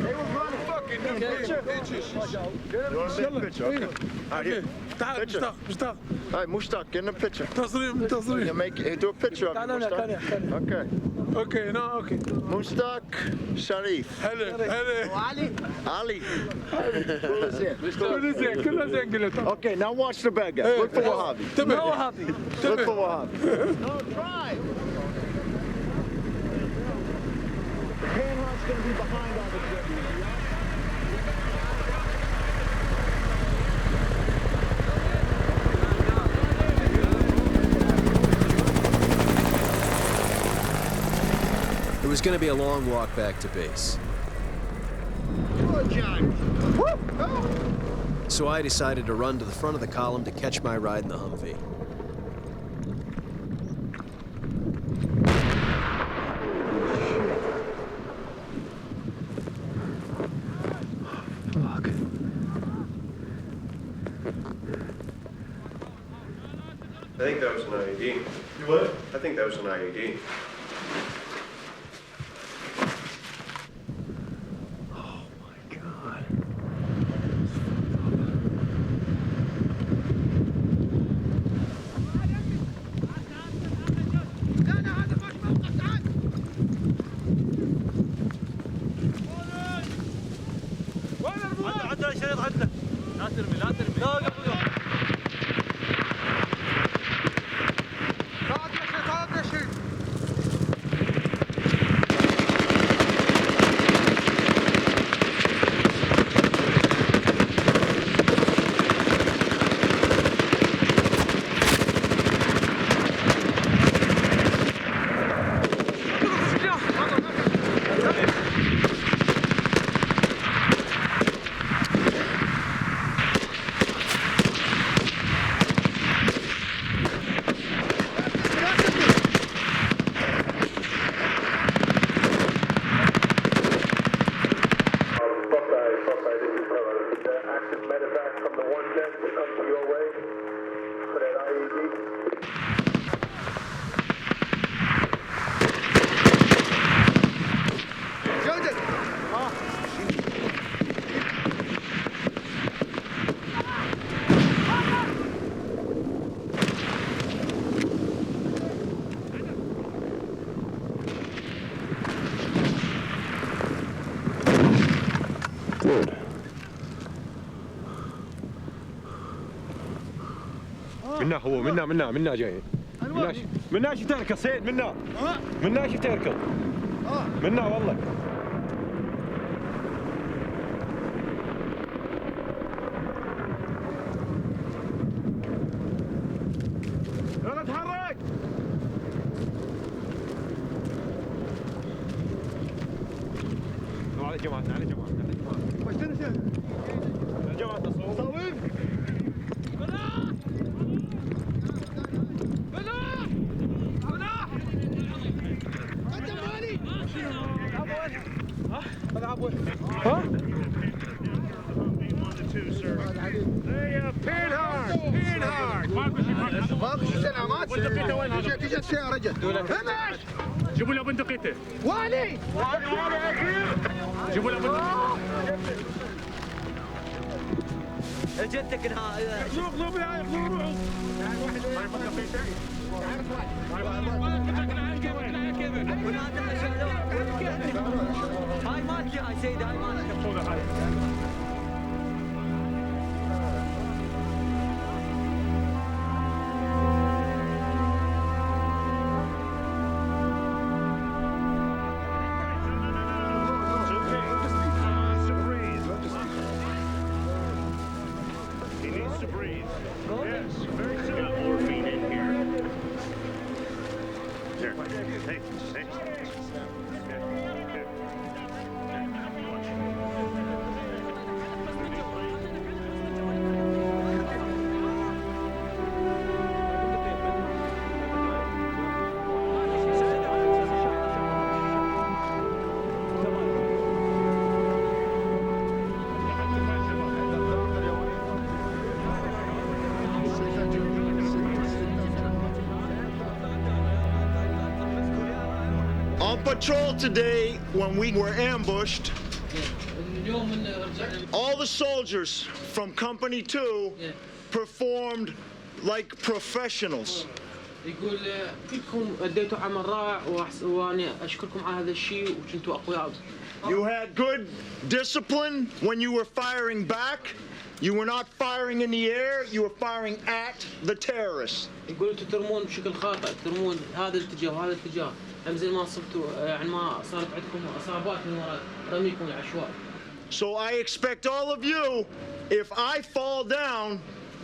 They were running. Fucking picture. You want to take a picture? Okay. All right, here. Picture. All right, Mushtaq, get in a picture. You make it. Do a picture of it, Mushtaq. Okay. Okay, no, okay. Mushtaq Sharif. Ali. Ali. Okay, now watch the bad guy. Look for Wahhabi. No Wahhabi. Look for Wahhabi. No, try. The panhard's going to be behind all the drip. It was going to be a long walk back to base. So I decided to run to the front of the column to catch my ride in the Humvee. Fuck. I think that was an IED. You what? I think that was an IED. منا هو منا جاي منا شفت تركض سيد منا شفت تركض منا والله يلا تحرك على جماعة صوب ها؟ بين هارد ماكو شيء سلامات بندقيته وين هذا؟ اجت فيها رجل همش جيبوا له بندقيته والي جيبوا له بندقيته اجتك انها اغلب يا اغلب هاي مالك يا سيدي هاي مالك On patrol today, when we were ambushed, all the soldiers from Company 2 performed like professionals. يقول كلكم اديتوا عمل رائع وانا اشكركم على هذا الشيء وكنتوا اقوياء. You had good discipline when you were firing back. You were not firing in the air, you were firing at the terrorists. يقول انتوا ترمون بشكل خاطئ، ترمون هذا الاتجاه وهذا الاتجاه، هم زي ما صبتوا يعني ما صارت عندكم اصابات من وراء رميكم العشوائي. So I expect all of you, if I fall down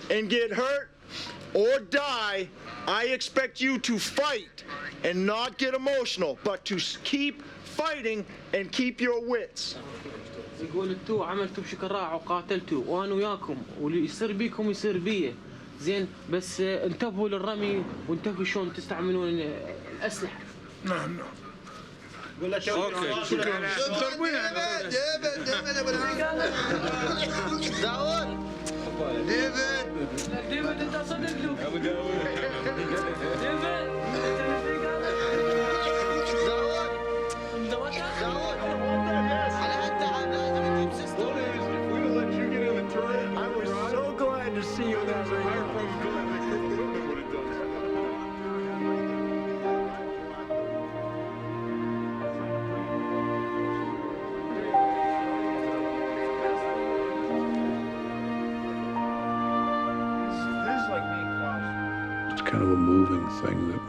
and get hurt or die, I expect you to fight and not get emotional, but to keep fighting and keep your wits. يقول انتوا عملتوا بشكل رائع وقاتلتوا وانا وياكم واللي يصير بيكم يصير بيه زين بس انتبهوا للرمي وانتبهوا شلون تستعملون الاسلحه. نعم قول له شكرا داود ديفيد انت صدق له ابو داود ديفيد I was so glad to see you that way. It's kind of a moving thing that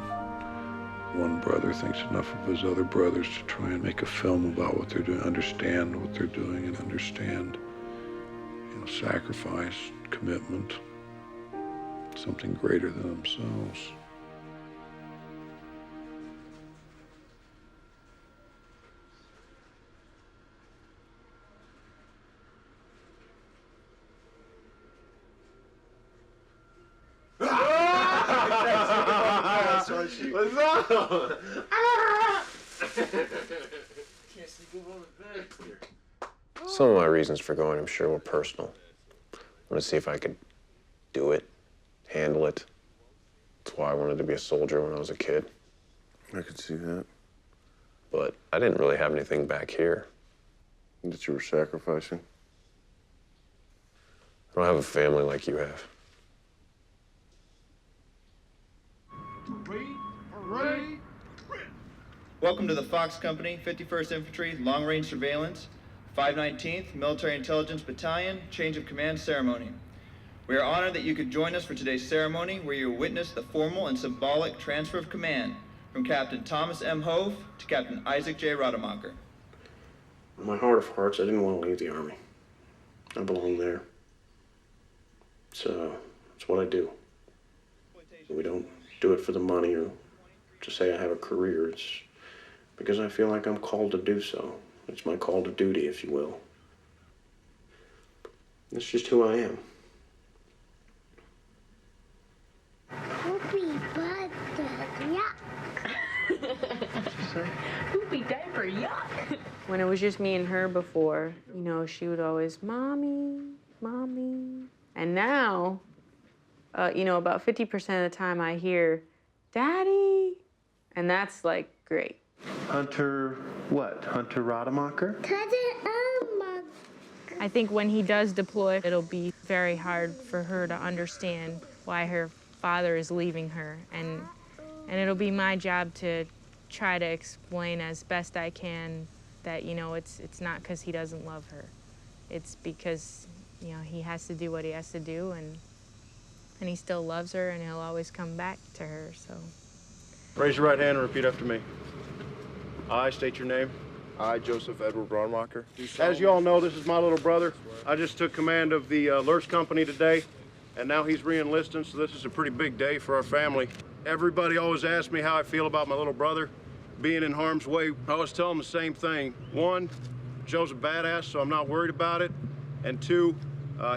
one brother thinks enough of his other brothers to try and make a film about what they're doing, understand what they're doing, and understand, sacrifice, commitment, something greater than themselves. Some of my reasons for going, I'm sure, were personal. I wanted to see if I could do it, handle it. That's why I wanted to be a soldier when I was a kid. I could see that. But I didn't really have anything back here. That you were sacrificing? I don't have a family like you have. Welcome to the Fox Company, 51st Infantry, Long Range Surveillance, 519th Military Intelligence Battalion, Change of Command Ceremony. We are honored that you could join us for today's ceremony where you will witness the formal and symbolic transfer of command from Captain Thomas M. Hove to Captain Isaac J. Rademacher. In my heart of hearts, I didn't want to leave the Army. I belong there. It's what I do. We don't do it for the money or to say I have a career. It's because I feel like I'm called to do so. It's my call to duty, if you will. It's just who I am. Poopy butt, yuck. Poopy diaper, yuck. When it was just me and her before, you know, she would always, Mommy, Mommy. And now, you know, about 50% of the time I hear, Daddy. And that's like great. Hunter, what? Hunter Rademacher? I think when he does deploy, it'll be very hard for her to understand why her father is leaving her. And it'll be my job to try to explain as best I can that, you know, it's not because he doesn't love her. It's because, you know, he has to do what he has to do, and he still loves her, and he'll always come back to her, so. Raise your right hand and repeat after me. I state your name. I, Joseph Edward Rademacher. As you all know, this is my little brother. I just took command of the Lurch Company today, and now he's re-enlisting, so this is a pretty big day for our family. Everybody always asks me how I feel about my little brother being in harm's way. I always tell them the same thing. One, Joe's a badass, so I'm not worried about it. And two,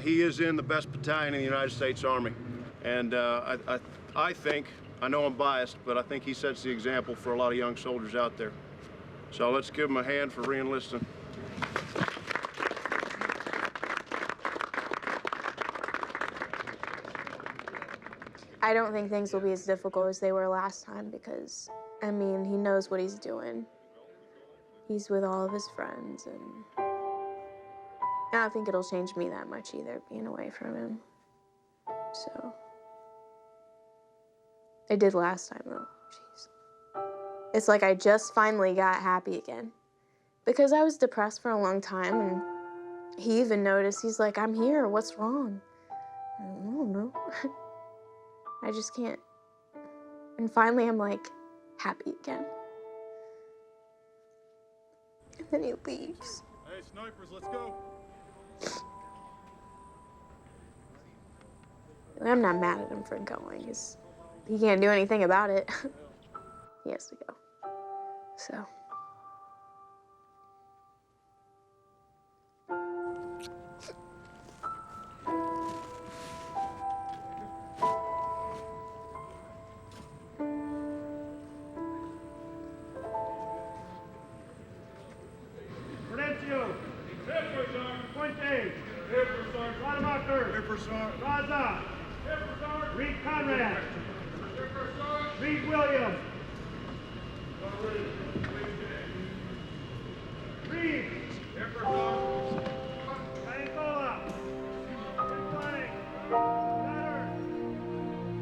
he is in the best battalion in the United States Army. And I think, I know I'm biased, but I think he sets the example for a lot of young soldiers out there. So let's give him a hand for re-enlisting. I don't think things will be as difficult as they were last time because, I mean, he knows what he's doing. He's with all of his friends, and I don't think it'll change me that much either, being away from him. So. It did last time, though. Jeez. It's like I just finally got happy again. Because I was depressed for a long time, and he even noticed. He's like, I'm here, what's wrong? I don't know. I just can't. And finally, I'm like, happy again. And then he leaves. Hey, snipers, let's go. I'm not mad at him for going. He can't do anything about it. He has to go. So. Prudencio. Fuente. Rademacher. Raza. Reed Conrad. Reed Williams. Reed. Angola. Flank. Cutter.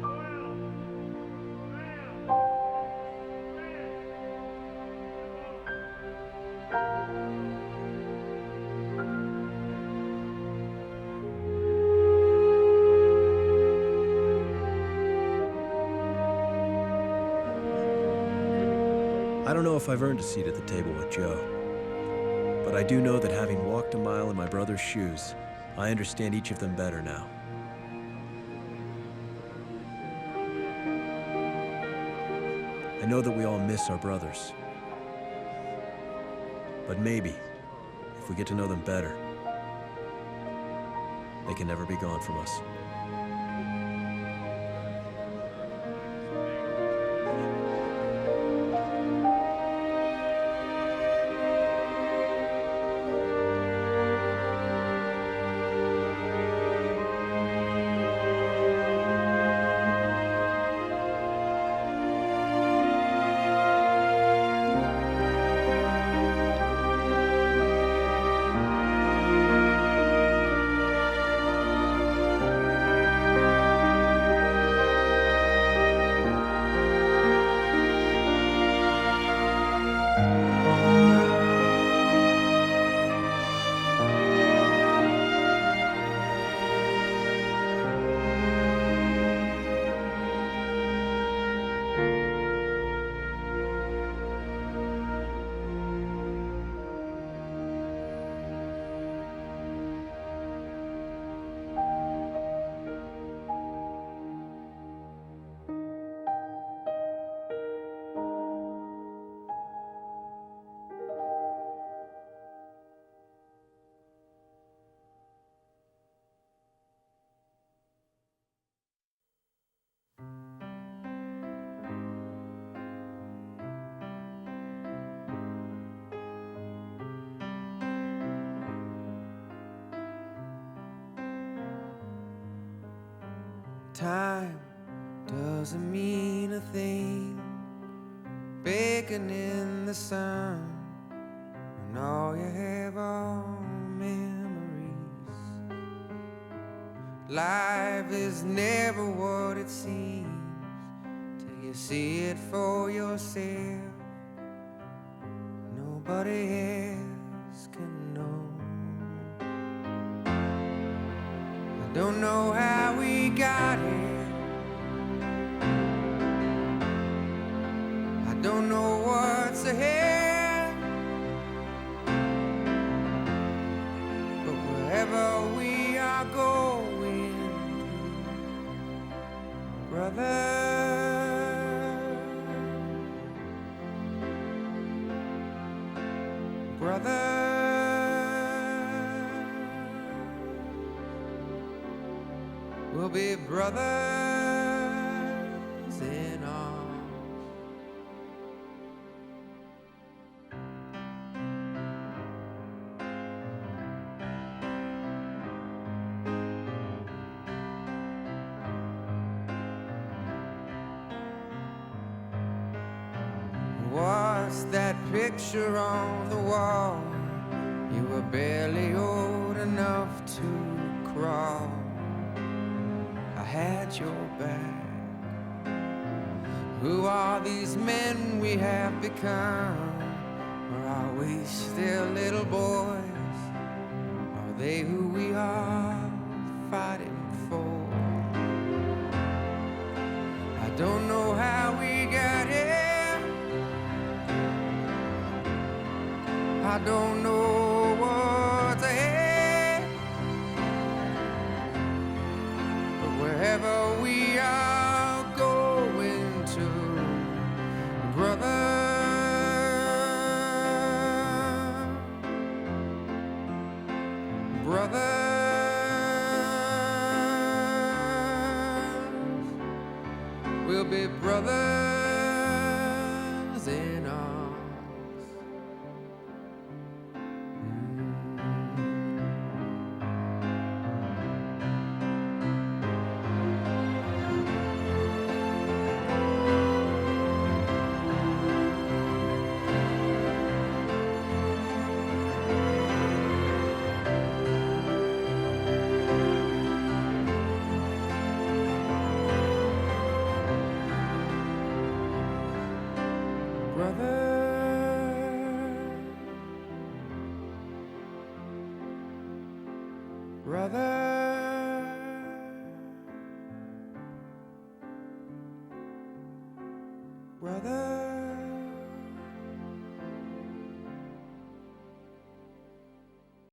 Doyle. Graham. I don't know if I've earned a seat at the table with Joe, but I do know that having walked a mile in my brother's shoes, I understand each of them better now. I know that we all miss our brothers, but maybe, if we get to know them better, they can never be gone from us. time doesn't mean a thing. Baking in the sun when all you have are memories. Life is never what it seems till you see it for yourself. Nobody else can know. I don't know how we got here. I don't know what's ahead. But wherever we are going, brother, brother, we'll be brothers in arms. What's that picture on the wall? You were barely old enough to crawl. I had your back. Who are these men we have become? Or are we still little boys? Are they who we are fighting for? I don't know how we got here. I don't know what's ahead. But wherever we are going to, brother, brothers, we'll be brothers in arms. Brother,